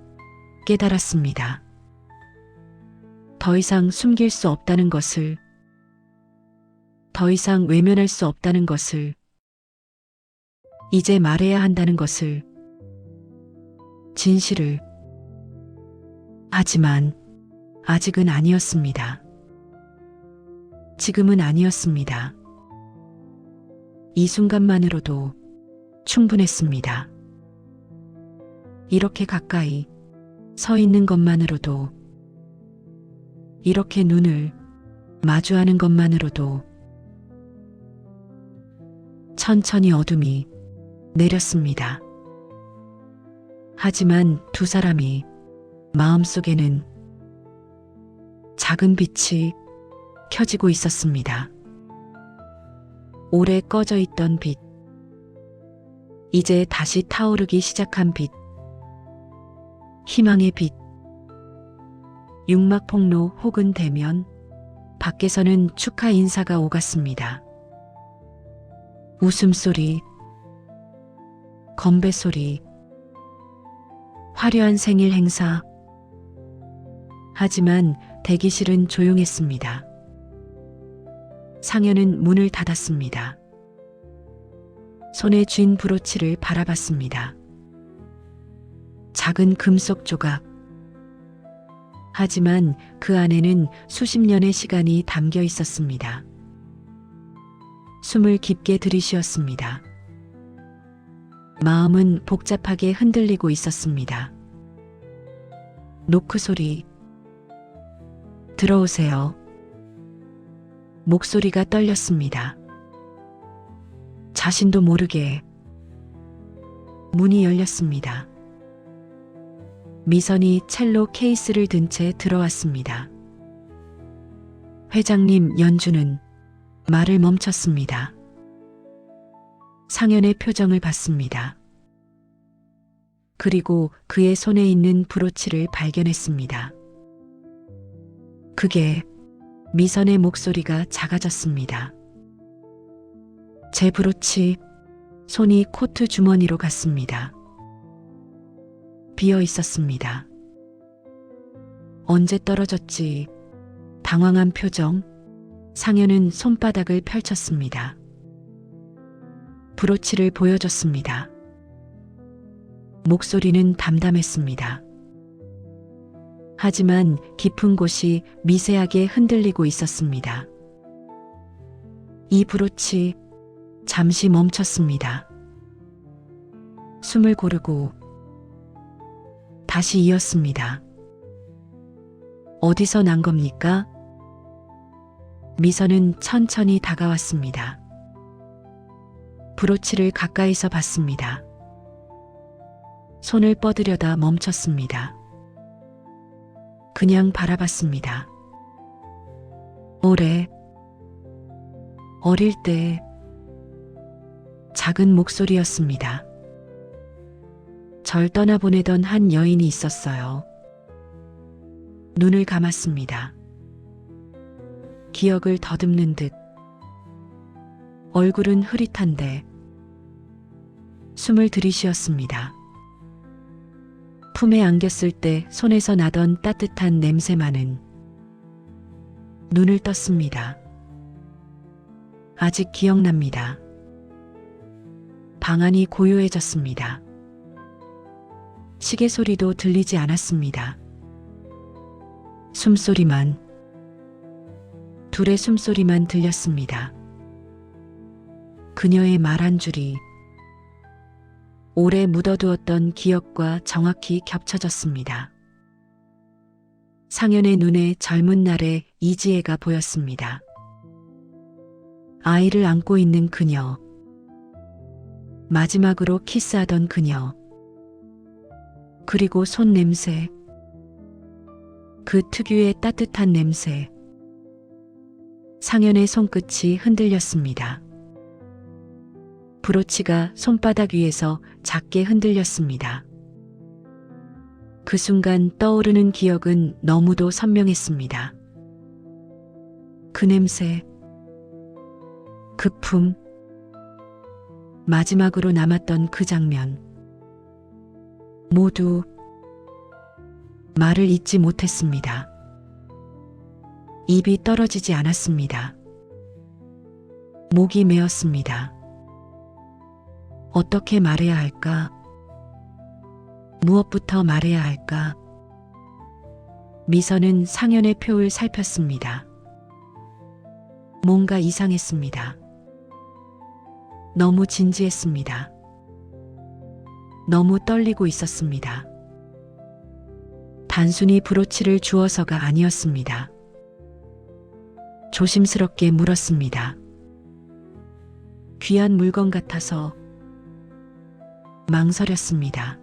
깨달았습니다. 더 이상 숨길 수 없다는 것을, 더 이상 외면할 수 없다는 것을, 이제 말해야 한다는 것을, 진실을. 하지만 아직은 아니었습니다. 지금은 아니었습니다. 이 순간만으로도 충분했습니다. 이렇게 가까이 서 있는 것만으로도, 이렇게 눈을 마주하는 것만으로도 천천히 어둠이 내렸습니다. 하지만 두 사람이 마음속에는 작은 빛이 켜지고 있었습니다. 오래 꺼져 있던 빛, 이제 다시 타오르기 시작한 빛, 희망의 빛, 육막 폭로 혹은 대면, 밖에서는 축하 인사가 오갔습니다. 웃음소리, 건배소리, 화려한 생일 행사. 하지만 대기실은 조용했습니다. 상현은 문을 닫았습니다. 손에 쥔 브로치를 바라봤습니다. 작은 금속 조각. 하지만 그 안에는 수십 년의 시간이 담겨 있었습니다. 숨을 깊게 들이쉬었습니다. 마음은 복잡하게 흔들리고 있었습니다. 노크 소리. 들어오세요. 목소리가 떨렸습니다. 자신도 모르게 문이 열렸습니다. 미선이 첼로 케이스를 든 채 들어왔습니다. 회장님 연주는 말을 멈췄습니다. 상현의 표정을 봤습니다. 그리고 그의 손에 있는 브로치를 발견했습니다. 그게 미선의 목소리가 작아졌습니다. 제 브로치. 손이 코트 주머니로 갔습니다. 비어 있었습니다. 언제 떨어졌지? 당황한 표정. 상현은 손바닥을 펼쳤습니다. 브로치를 보여줬습니다. 목소리는 담담했습니다. 하지만 깊은 곳이 미세하게 흔들리고 있었습니다. 이 브로치. 잠시 멈췄습니다. 숨을 고르고 다시 이었습니다. 어디서 난 겁니까? 미선은 천천히 다가왔습니다. 브로치를 가까이서 봤습니다. 손을 뻗으려다 멈췄습니다. 그냥 바라봤습니다. 어릴 때 작은 목소리였습니다. 절 떠나보내던 한 여인이 있었어요. 눈을 감았습니다. 기억을 더듬는 듯. 얼굴은 흐릿한데 숨을 들이쉬었습니다. 품에 안겼을 때 손에서 나던 따뜻한 냄새만은. 눈을 떴습니다. 아직 기억납니다. 방 안이 고요해졌습니다. 시계 소리도 들리지 않았습니다. 숨소리만, 둘의 숨소리만 들렸습니다. 그녀의 말 한 줄이 오래 묻어두었던 기억과 정확히 겹쳐졌습니다. 상현의 눈에 젊은 날의 이지혜가 보였습니다. 아이를 안고 있는 그녀, 마지막으로 키스하던 그녀, 그리고 손 냄새, 그 특유의 따뜻한 냄새. 상현의 손끝이 흔들렸습니다. 브로치가 손바닥 위에서 작게 흔들렸습니다. 그 순간 떠오르는 기억은 너무도 선명했습니다. 그 냄새, 그 품, 마지막으로 남았던 그 장면. 모두 말을 잇지 못했습니다. 입이 떨어지지 않았습니다. 목이 메었습니다. 어떻게 말해야 할까? 무엇부터 말해야 할까? 미선은 상현의 표를 살폈습니다. 뭔가 이상했습니다. 너무 진지했습니다. 너무 떨리고 있었습니다. 단순히 브로치를 주어서가 아니었습니다. 조심스럽게 물었습니다. 귀한 물건 같아서. 망설였습니다.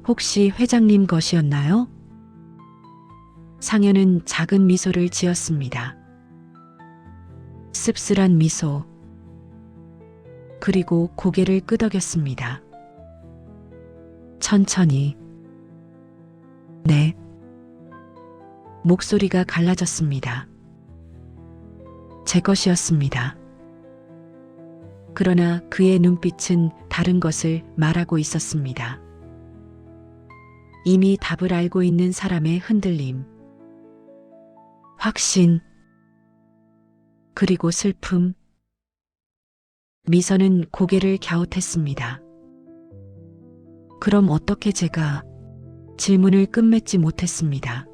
혹시 회장님 것이었나요? 상현은 작은 미소를 지었습니다. 씁쓸한 미소. 그리고 고개를 끄덕였습니다. 천천히. 네. 목소리가 갈라졌습니다. 제 것이었습니다. 그러나 그의 눈빛은 다른 것을 말하고 있었습니다. 이미 답을 알고 있는 사람의 흔들림, 확신, 그리고 슬픔. 미선은 고개를 갸웃했습니다. 그럼 어떻게 제가 질문을 끝맺지 못했습니다.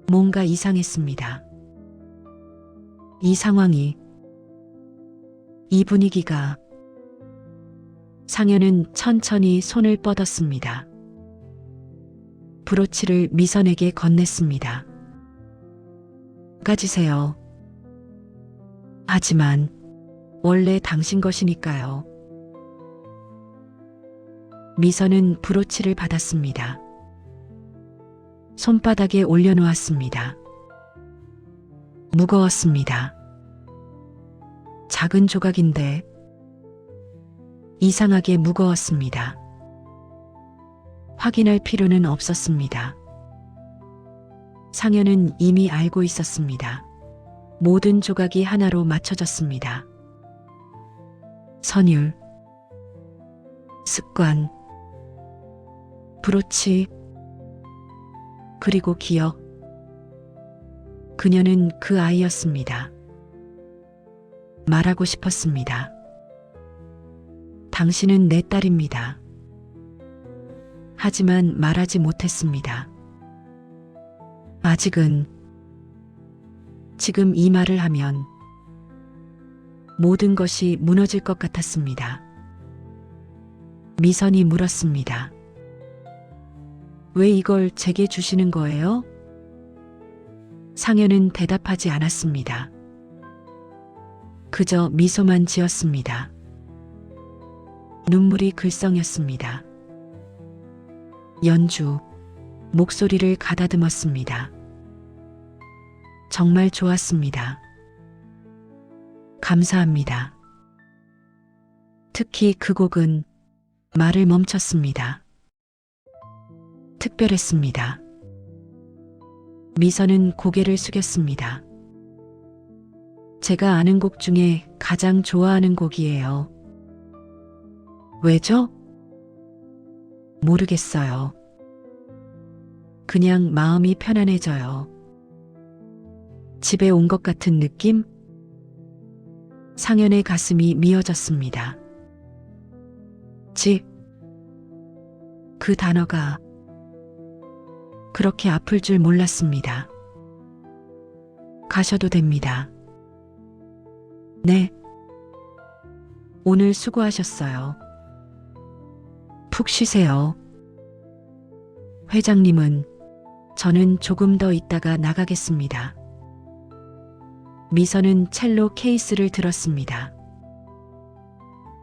뭔가 이상했습니다. 이 상황이, 이 분위기가. 상현은 천천히 손을 뻗었습니다. 브로치를 미선에게 건넸습니다. 가지세요. 하지만 원래 당신 것이니까요. 미선은 브로치를 받았습니다. 손바닥에 올려놓았습니다. 무거웠습니다. 작은 조각인데 이상하게 무거웠습니다. 확인할 필요는 없었습니다. 상현은 이미 알고 있었습니다. 모든 조각이 하나로 맞춰졌습니다. 선율, 습관, 브로치, 그리고 기억. 그녀는 그 아이였습니다. 말하고 싶었습니다. 당신은 내 딸입니다. 하지만 말하지 못했습니다. 아직은. 지금 이 말을 하면 모든 것이 무너질 것 같았습니다. 미선이 물었습니다. 왜 이걸 제게 주시는 거예요? 상현은 대답하지 않았습니다. 그저 미소만 지었습니다. 눈물이 글썽였습니다. 연주, 목소리를 가다듬었습니다. 정말 좋았습니다. 감사합니다. 특히 그 곡은 말을 멈췄습니다. 특별했습니다. 미선은 고개를 숙였습니다. 제가 아는 곡 중에 가장 좋아하는 곡이에요. 왜죠? 모르겠어요. 그냥 마음이 편안해져요. 집에 온 것 같은 느낌? 상현의 가슴이 미어졌습니다. 집. 그 단어가 그렇게 아플 줄 몰랐습니다. 가셔도 됩니다. 네. 오늘 수고하셨어요. 푹 쉬세요. 회장님은 저는 조금 더 있다가 나가겠습니다. 미선은 첼로 케이스를 들었습니다.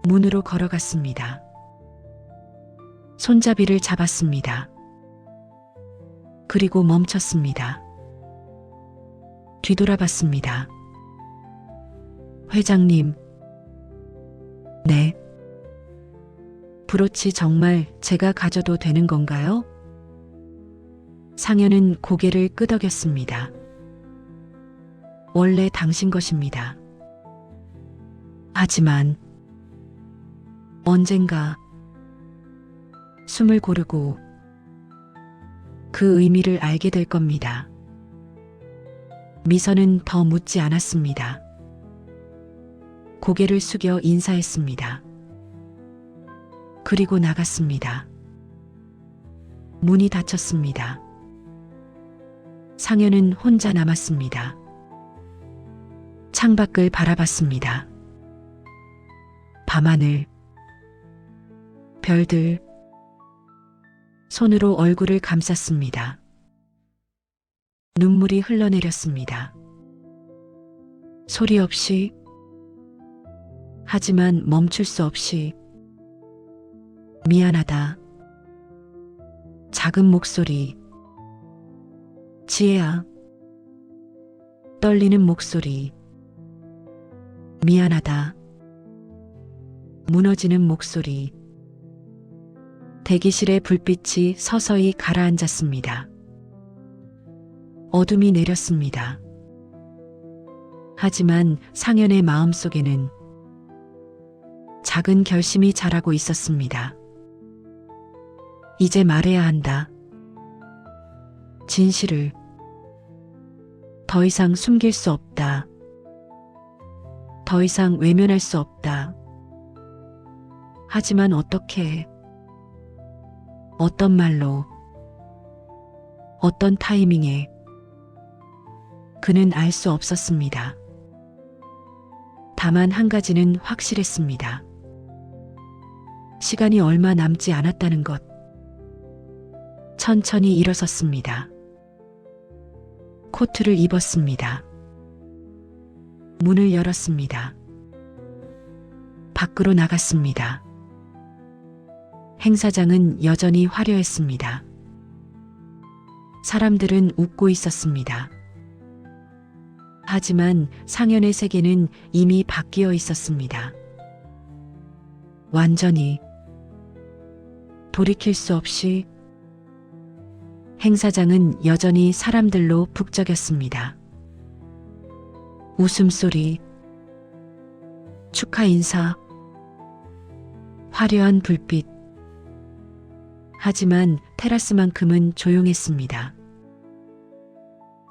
문으로 걸어갔습니다. 손잡이를 잡았습니다. 그리고 멈췄습니다. 뒤돌아봤습니다. 회장님. 네. 브로치 정말 제가 가져도 되는 건가요? 상현은 고개를 끄덕였습니다. 원래 당신 것입니다. 하지만 언젠가 숨을 고르고 그 의미를 알게 될 겁니다. 미선은 더 묻지 않았습니다. 고개를 숙여 인사했습니다. 그리고 나갔습니다. 문이 닫혔습니다. 상현은 혼자 남았습니다. 창밖을 바라봤습니다. 밤하늘, 별들, 손으로 얼굴을 감쌌습니다. 눈물이 흘러내렸습니다. 소리 없이, 하지만 멈출 수 없이. 미안하다. 작은 목소리. 지혜야. 떨리는 목소리. 미안하다. 무너지는 목소리. 대기실의 불빛이 서서히 가라앉았습니다. 어둠이 내렸습니다. 하지만 상현의 마음속에는 작은 결심이 자라고 있었습니다. 이제 말해야 한다. 진실을. 더 이상 숨길 수 없다. 더 이상 외면할 수 없다. 하지만 어떻게, 어떤 말로, 어떤 타이밍에 그는 알 수 없었습니다. 다만 한 가지는 확실했습니다. 시간이 얼마 남지 않았다는 것. 천천히 일어섰습니다. 코트를 입었습니다. 문을 열었습니다. 밖으로 나갔습니다. 행사장은 여전히 화려했습니다. 사람들은 웃고 있었습니다. 하지만 상현의 세계는 이미 바뀌어 있었습니다. 완전히 돌이킬 수 없이. 행사장은 여전히 사람들로 북적였습니다. 웃음소리, 축하 인사, 화려한 불빛. 하지만 테라스만큼은 조용했습니다.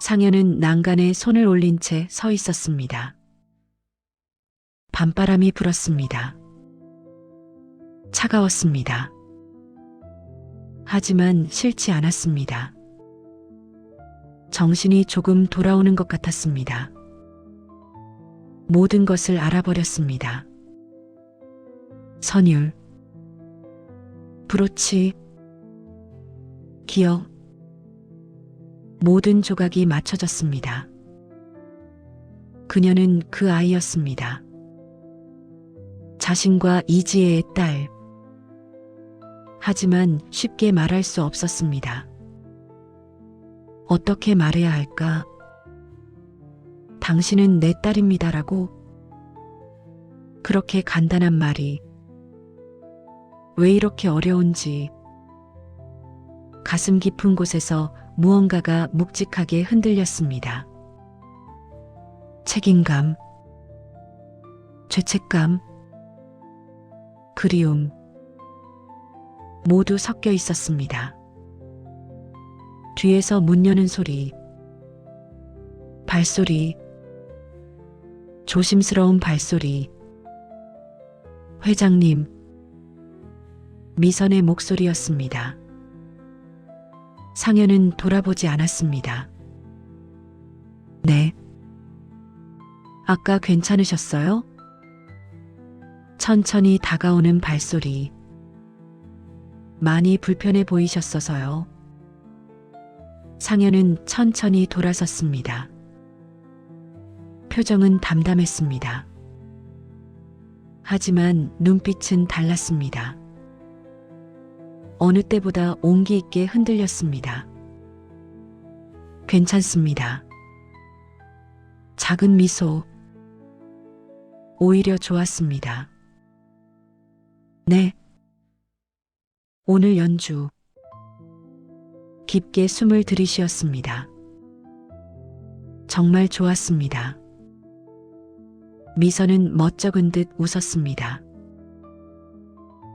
상현은 난간에 손을 올린 채 서 있었습니다. 밤바람이 불었습니다. 차가웠습니다. 하지만 싫지 않았습니다. 정신이 조금 돌아오는 것 같았습니다. 모든 것을 알아버렸습니다. 선율, 브로치, 기억, 모든 조각이 맞춰졌습니다. 그녀는 그 아이였습니다. 자신과 이지혜의 딸. 하지만 쉽게 말할 수 없었습니다. 어떻게 말해야 할까? 당신은 내 딸입니다라고. 그렇게 간단한 말이 왜 이렇게 어려운지. 가슴 깊은 곳에서 무언가가 묵직하게 흔들렸습니다. 책임감, 죄책감, 그리움, 모두 섞여 있었습니다. 뒤에서 문 여는 소리, 발소리, 조심스러운 발소리. 회장님, 미선의 목소리였습니다. 상현은 돌아보지 않았습니다. 네. 아까 괜찮으셨어요? 천천히 다가오는 발소리. 많이 불편해 보이셨어서요. 상현은 천천히 돌아섰습니다. 표정은 담담했습니다. 하지만 눈빛은 달랐습니다. 어느 때보다 온기 있게 흔들렸습니다. 괜찮습니다. 작은 미소. 오히려 좋았습니다. 네. 오늘 연주. 깊게 숨을 들이쉬었습니다. 정말 좋았습니다. 미선은 멋쩍은 듯 웃었습니다.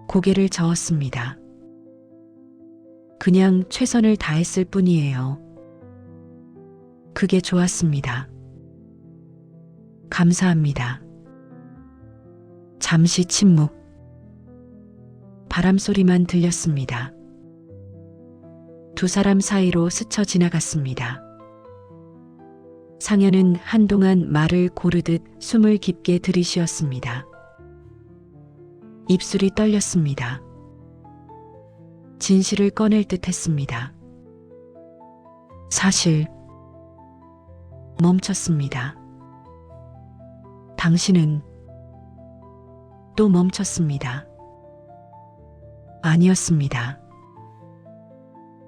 고개를 저었습니다. 그냥 최선을 다했을 뿐이에요. 그게 좋았습니다. 감사합니다. 잠시 침묵. 바람 소리만 들렸습니다. 두 사람 사이로 스쳐 지나갔습니다. 상현은 한동안 말을 고르듯 숨을 깊게 들이쉬었습니다. 입술이 떨렸습니다. 진실을 꺼낼 듯 했습니다. 사실 멈췄습니다. 당신은 또 멈췄습니다. 아니었습니다.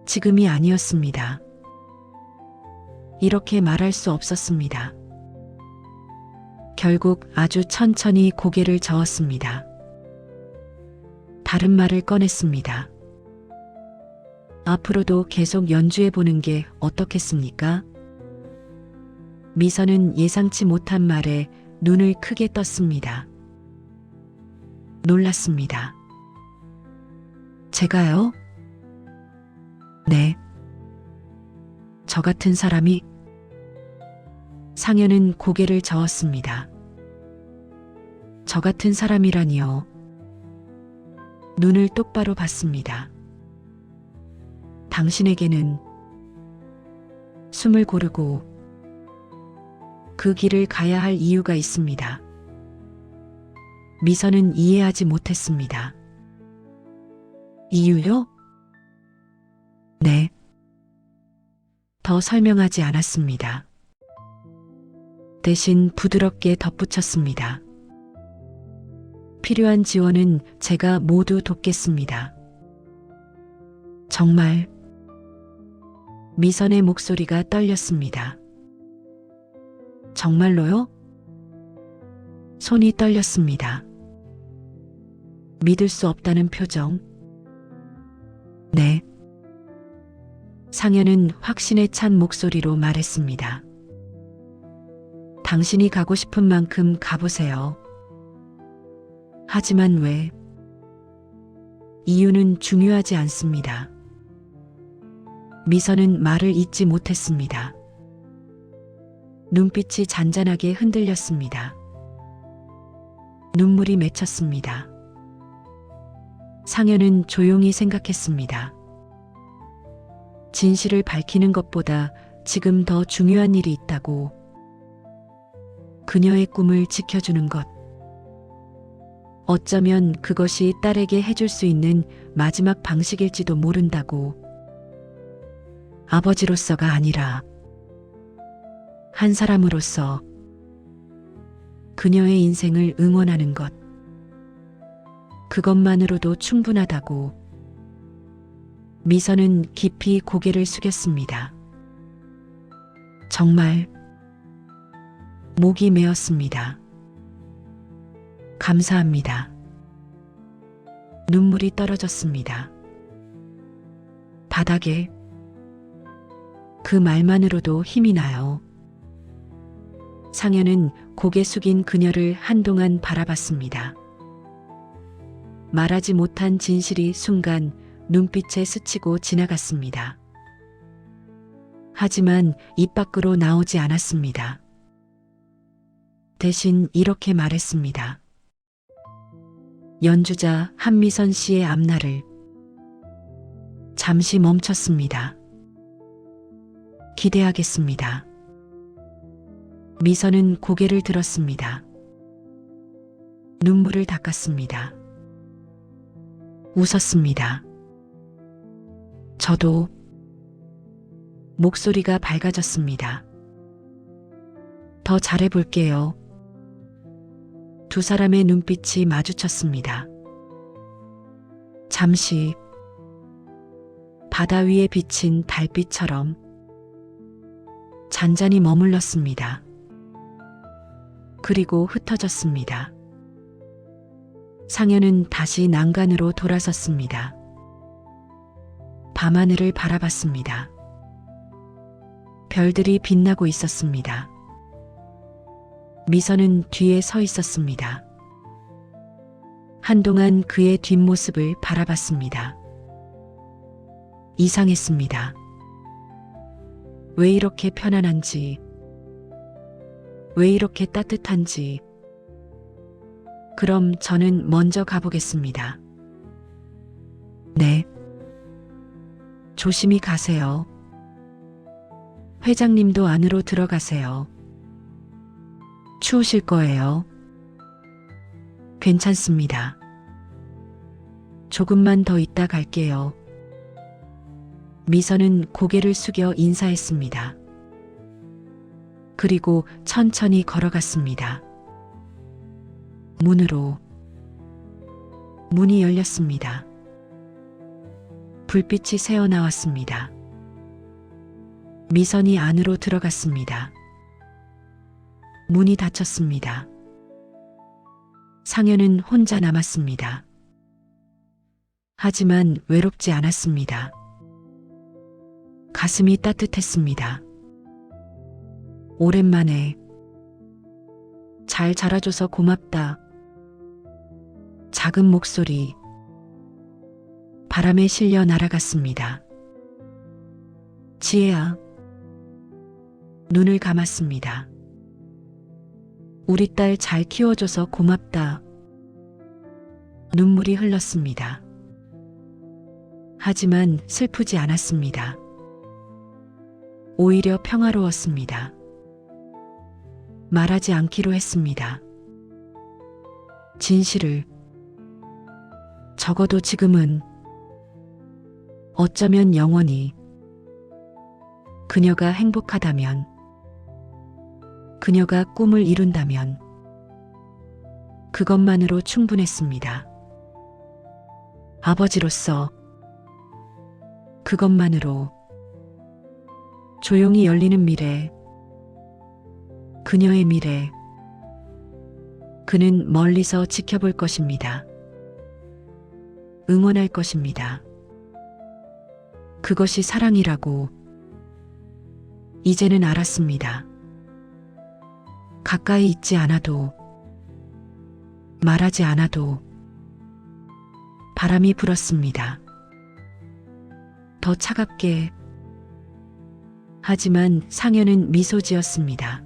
지금이 아니었습니다. 이렇게 말할 수 없었습니다. 결국 아주 천천히 고개를 저었습니다. 다른 말을 꺼냈습니다. 앞으로도 계속 연주해 보는 게 어떻겠습니까? 미선은 예상치 못한 말에 눈을 크게 떴습니다. 놀랐습니다. 제가요? 네. 저 같은 사람이? 상현은 고개를 저었습니다. 저 같은 사람이라니요. 눈을 똑바로 봤습니다. 당신에게는 숨을 고르고 그 길을 가야 할 이유가 있습니다. 미선은 이해하지 못했습니다. 이유요? 네. 더 설명하지 않았습니다. 대신 부드럽게 덧붙였습니다. 필요한 지원은 제가 모두 돕겠습니다. 정말. 미선의 목소리가 떨렸습니다. 정말로요? 손이 떨렸습니다. 믿을 수 없다는 표정. 네. 상현은 확신에 찬 목소리로 말했습니다. 당신이 가고 싶은 만큼 가보세요. 하지만 왜? 이유는 중요하지 않습니다. 미선은 말을 잇지 못했습니다. 눈빛이 잔잔하게 흔들렸습니다. 눈물이 맺혔습니다. 상현은 조용히 생각했습니다. 진실을 밝히는 것보다 지금 더 중요한 일이 있다고. 그녀의 꿈을 지켜주는 것. 어쩌면 그것이 딸에게 해줄 수 있는 마지막 방식일지도 모른다고. 아버지로서가 아니라 한 사람으로서 그녀의 인생을 응원하는 것. 그것만으로도 충분하다고. 미선은 깊이 고개를 숙였습니다. 정말 목이 메었습니다. 감사합니다. 눈물이 떨어졌습니다. 바닥에. 그 말만으로도 힘이 나요. 상현은 고개 숙인 그녀를 한동안 바라봤습니다. 말하지 못한 진실이 순간 눈빛에 스치고 지나갔습니다. 하지만 입 밖으로 나오지 않았습니다. 대신 이렇게 말했습니다. 연주자 한미선 씨의 앞날을. 잠시 멈췄습니다. 기대하겠습니다. 미선은 고개를 들었습니다. 눈물을 닦았습니다. 웃었습니다. 저도. 목소리가 밝아졌습니다. 더 잘해볼게요. 두 사람의 눈빛이 마주쳤습니다. 잠시 바다 위에 비친 달빛처럼 잔잔히 머물렀습니다. 그리고 흩어졌습니다. 상현은 다시 난간으로 돌아섰습니다. 밤하늘을 바라봤습니다. 별들이 빛나고 있었습니다. 미선은 뒤에 서 있었습니다. 한동안 그의 뒷모습을 바라봤습니다. 이상했습니다. 왜 이렇게 편안한지, 왜 이렇게 따뜻한지. 그럼 저는 먼저 가보겠습니다. 네. 조심히 가세요. 회장님도 안으로 들어가세요. 추우실 거예요. 괜찮습니다. 조금만 더 있다 갈게요. 미선은 고개를 숙여 인사했습니다. 그리고 천천히 걸어갔습니다. 문으로. 문이 열렸습니다. 불빛이 새어나왔습니다. 미선이 안으로 들어갔습니다. 문이 닫혔습니다. 상현은 혼자 남았습니다. 하지만 외롭지 않았습니다. 가슴이 따뜻했습니다. 오랜만에. 잘 자라줘서 고맙다. 작은 목소리. 바람에 실려 날아갔습니다. 지혜야. 눈을 감았습니다. 우리 딸 잘 키워줘서 고맙다. 눈물이 흘렀습니다. 하지만 슬프지 않았습니다. 오히려 평화로웠습니다. 말하지 않기로 했습니다. 진실을. 적어도 지금은. 어쩌면 영원히. 그녀가 행복하다면, 그녀가 꿈을 이룬다면 그것만으로 충분했습니다. 아버지로서 그것만으로. 조용히 열리는 미래, 그녀의 미래. 그는 멀리서 지켜볼 것입니다. 응원할 것입니다. 그것이 사랑이라고 이제는 알았습니다. 가까이 있지 않아도, 말하지 않아도 바람이 불었습니다. 더 차갑게. 하지만 상현은 미소 지었습니다.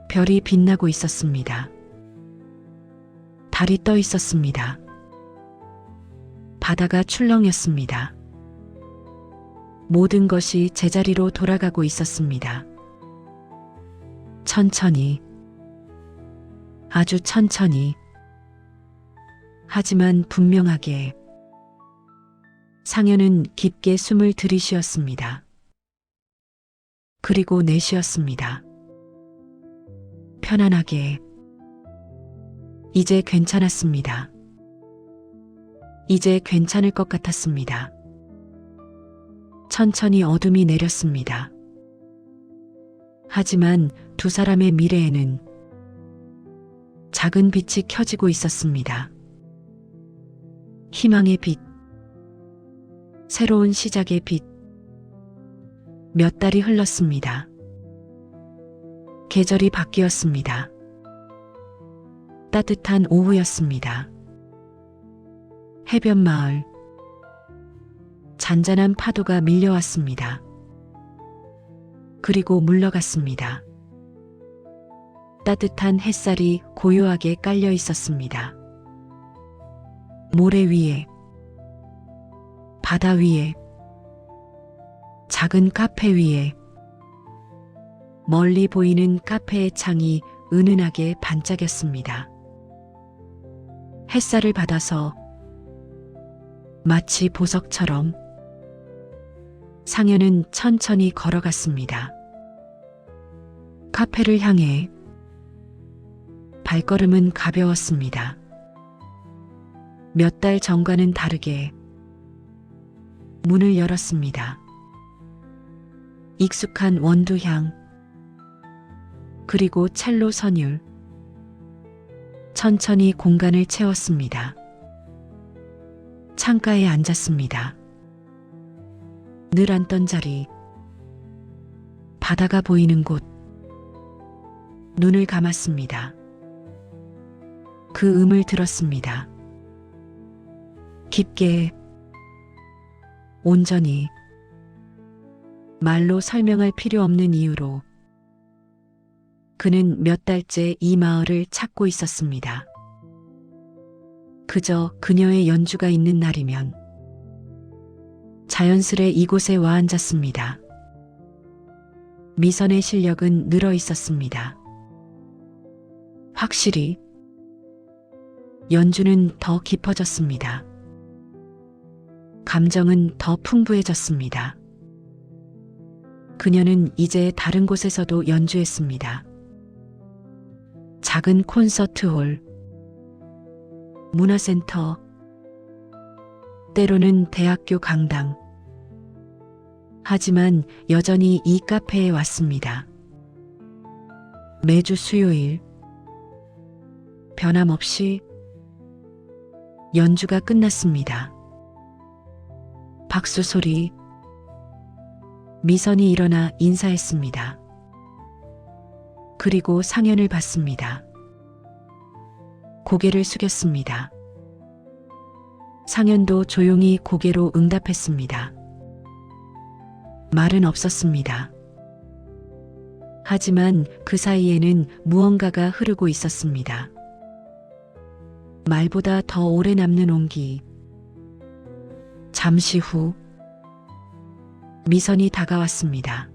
별이 빛나고 있었습니다. 달이 떠 있었습니다. 바다가 출렁였습니다. 모든 것이 제자리로 돌아가고 있었습니다. 천천히. 아주 천천히. 하지만 분명하게. 상현은 깊게 숨을 들이쉬었습니다. 그리고 내쉬었습니다. 편안하게. 이제 괜찮았습니다. 이제 괜찮을 것 같았습니다. 천천히 어둠이 내렸습니다. 하지만 두 사람의 미래에는 작은 빛이 켜지고 있었습니다. 희망의 빛. 새로운 시작의 빛. 몇 달이 흘렀습니다. 계절이 바뀌었습니다. 따뜻한 오후였습니다. 해변 마을. 잔잔한 파도가 밀려왔습니다. 그리고 물러갔습니다. 따뜻한 햇살이 고요하게 깔려 있었습니다. 모래 위에, 바다 위에, 작은 카페 위에. 멀리 보이는 카페의 창이 은은하게 반짝였습니다. 햇살을 받아서 마치 보석처럼. 상현은 천천히 걸어갔습니다. 카페를 향해. 발걸음은 가벼웠습니다. 몇 달 전과는 다르게. 문을 열었습니다. 익숙한 원두향. 그리고 첼로 선율. 천천히 공간을 채웠습니다. 창가에 앉았습니다. 늘 앉던 자리. 바다가 보이는 곳. 눈을 감았습니다. 그 음을 들었습니다. 깊게. 온전히. 말로 설명할 필요 없는 이유로. 그는 몇 달째 이 마을을 찾고 있었습니다. 그저 그녀의 연주가 있는 날이면 자연스레 이곳에 와 앉았습니다. 미선의 실력은 늘어 있었습니다. 확실히. 연주는 더 깊어졌습니다. 감정은 더 풍부해졌습니다. 그녀는 이제 다른 곳에서도 연주했습니다. 작은 콘서트홀, 문화센터, 때로는 대학교 강당. 하지만 여전히 이 카페에 왔습니다. 매주 수요일. 변함없이. 연주가 끝났습니다. 박수 소리. 미선이 일어나 인사했습니다. 그리고 상현을 봤습니다. 고개를 숙였습니다. 상현도 조용히 고개로 응답했습니다. 말은 없었습니다. 하지만 그 사이에는 무언가가 흐르고 있었습니다. 말보다 더 오래 남는 온기. 잠시 후 미선이 다가왔습니다.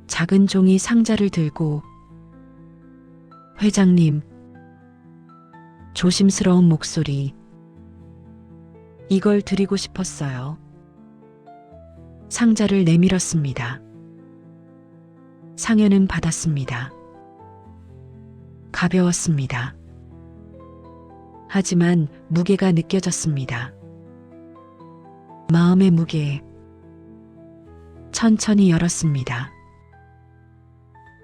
작은 종이 상자를 들고 회장님, 조심스러운 목소리. 이걸 드리고 싶었어요. 상자를 내밀었습니다. 상현은 받았습니다. 가벼웠습니다. 하지만 무게가 느껴졌습니다. 마음의 무게. 천천히 열었습니다.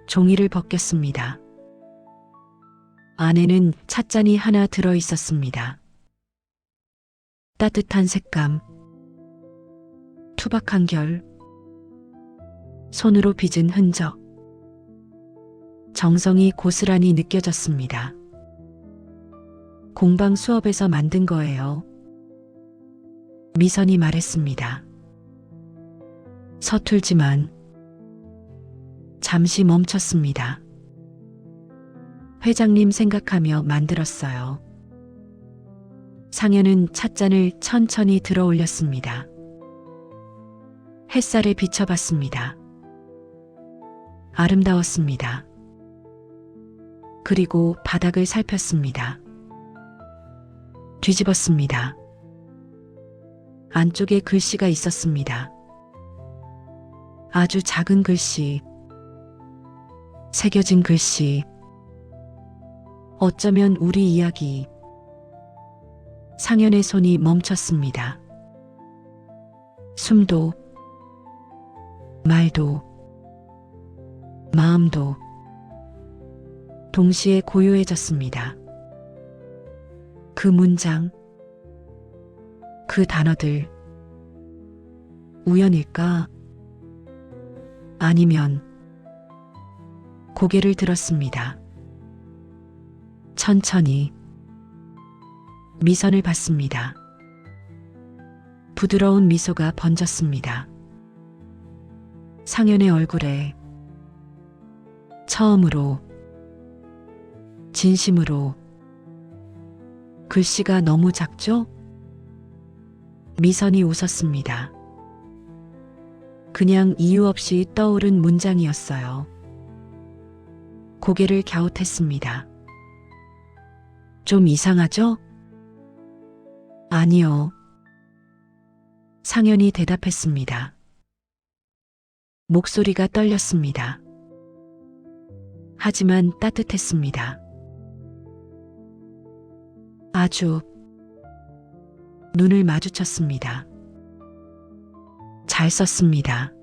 종이를 벗겼습니다. 안에는 찻잔이 하나 들어 있었습니다. 따뜻한 색감, 투박한 결, 손으로 빚은 흔적. 정성이 고스란히 느껴졌습니다. 공방 수업에서 만든 거예요. 미선이 말했습니다. 서툴지만 잠시 멈췄습니다. 회장님 생각하며 만들었어요. 상현은 찻잔을 천천히 들어 올렸습니다. 햇살에 비춰봤습니다. 아름다웠습니다. 그리고 바닥을 살폈습니다. 뒤집었습니다. 안쪽에 글씨가 있었습니다. 아주 작은 글씨, 새겨진 글씨. 어쩌면 우리 이야기. 상현의 손이 멈췄습니다. 숨도, 말도, 마음도 동시에 고요해졌습니다. 그 문장, 그 단어들. 우연일까? 아니면. 고개를 들었습니다. 천천히 미선을 봤습니다. 부드러운 미소가 번졌습니다. 상현의 얼굴에 처음으로, 진심으로. 글씨가 너무 작죠? 미선이 웃었습니다. 그냥 이유 없이 떠오른 문장이었어요. 고개를 갸웃했습니다. 좀 이상하죠? 아니요. 상현이 대답했습니다. 목소리가 떨렸습니다. 하지만 따뜻했습니다. 아주. 눈을 마주쳤습니다. 잘 썼습니다.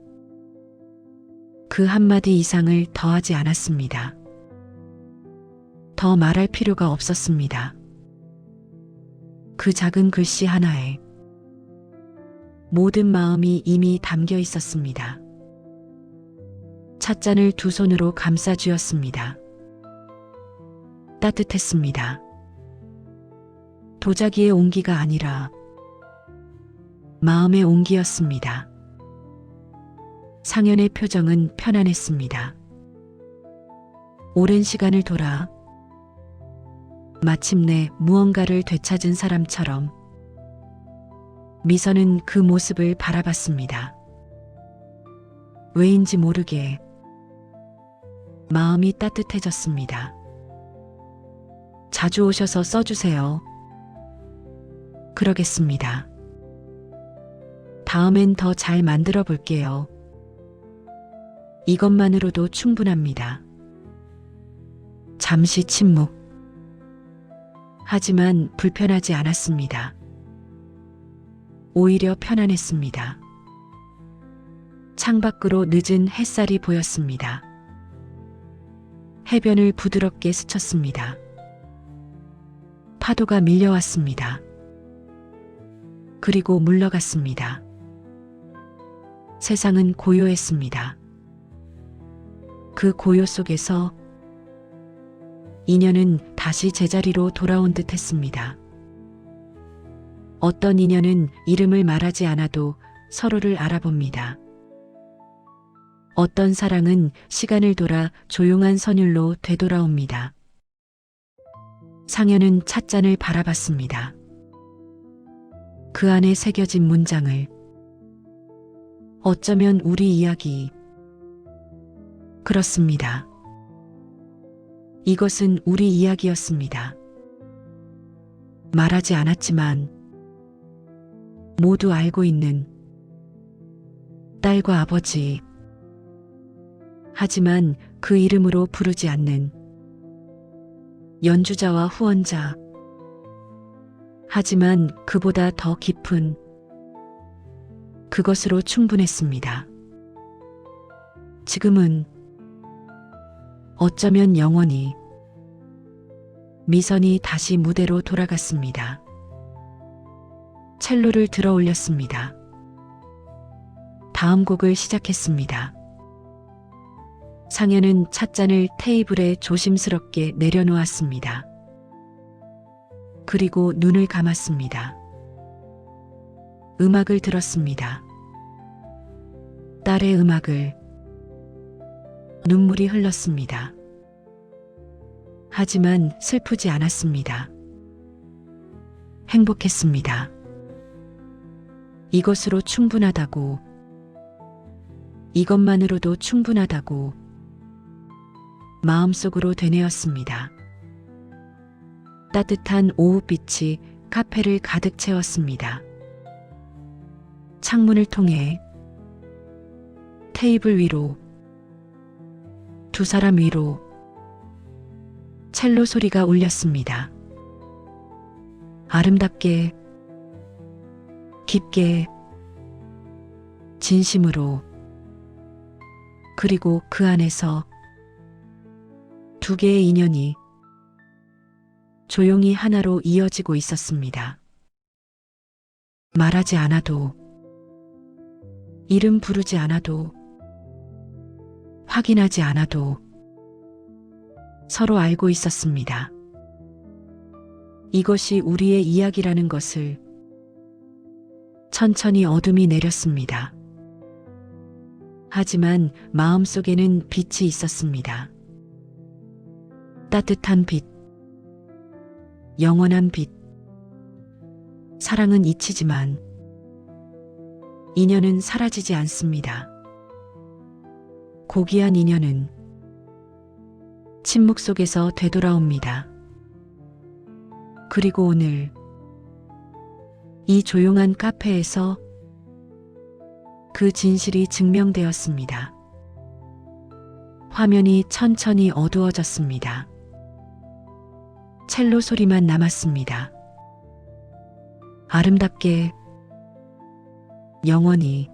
그 한마디 이상을 더하지 않았습니다. 더 말할 필요가 없었습니다. 그 작은 글씨 하나에 모든 마음이 이미 담겨 있었습니다. 찻잔을 두 손으로 감싸 쥐었습니다. 따뜻했습니다. 도자기의 온기가 아니라 마음의 온기였습니다. 상현의 표정은 편안했습니다. 오랜 시간을 돌아 마침내 무언가를 되찾은 사람처럼 미선은 그 모습을 바라봤습니다. 왜인지 모르게 마음이 따뜻해졌습니다. 자주 오셔서 써주세요. 그러겠습니다. 다음엔 더 잘 만들어 볼게요. 이것만으로도 충분합니다. 잠시 침묵. 하지만 불편하지 않았습니다. 오히려 편안했습니다. 창밖으로 늦은 햇살이 보였습니다. 해변을 부드럽게 스쳤습니다. 파도가 밀려왔습니다. 그리고 물러갔습니다. 세상은 고요했습니다. 그 고요 속에서 인연은 다시 제자리로 돌아온 듯 했습니다. 어떤 인연은 이름을 말하지 않아도 서로를 알아봅니다. 어떤 사랑은 시간을 돌아 조용한 선율로 되돌아옵니다. 상현은 찻잔을 바라봤습니다. 그 안에 새겨진 문장을. 어쩌면 우리 이야기. 그렇습니다. 이것은 우리 이야기였습니다. 말하지 않았지만 모두 알고 있는 딸과 아버지. 하지만 그 이름으로 부르지 않는 연주자와 후원자. 하지만 그보다 더 깊은 그것으로 충분했습니다. 지금은 어쩌면 영원히. 미선이 다시 무대로 돌아갔습니다. 첼로를 들어 올렸습니다. 다음 곡을 시작했습니다. 상현은 찻잔을 테이블에 조심스럽게 내려놓았습니다. 그리고 눈을 감았습니다. 음악을 들었습니다. 딸의 음악을. 눈물이 흘렀습니다. 하지만 슬프지 않았습니다. 행복했습니다. 이것으로 충분하다고. 이것만으로도 충분하다고 마음속으로 되뇌었습니다. 따뜻한 오후빛이 카페를 가득 채웠습니다. 창문을 통해 테이블 위로, 두 사람 위로 첼로 소리가 울렸습니다. 아름답게, 깊게, 진심으로. 그리고 그 안에서 두 개의 인연이 조용히 하나로 이어지고 있었습니다. 말하지 않아도, 이름 부르지 않아도, 확인하지 않아도 서로 알고 있었습니다. 이것이 우리의 이야기라는 것을. 천천히 어둠이 내렸습니다. 하지만 마음속에는 빛이 있었습니다. 따뜻한 빛, 영원한 빛. 사랑은 잊히지만 인연은 사라지지 않습니다. 고귀한 인연은 침묵 속에서 되돌아옵니다. 그리고 오늘 이 조용한 카페에서 그 진실이 증명되었습니다. 화면이 천천히 어두워졌습니다. 첼로 소리만 남았습니다. 아름답게, 영원히.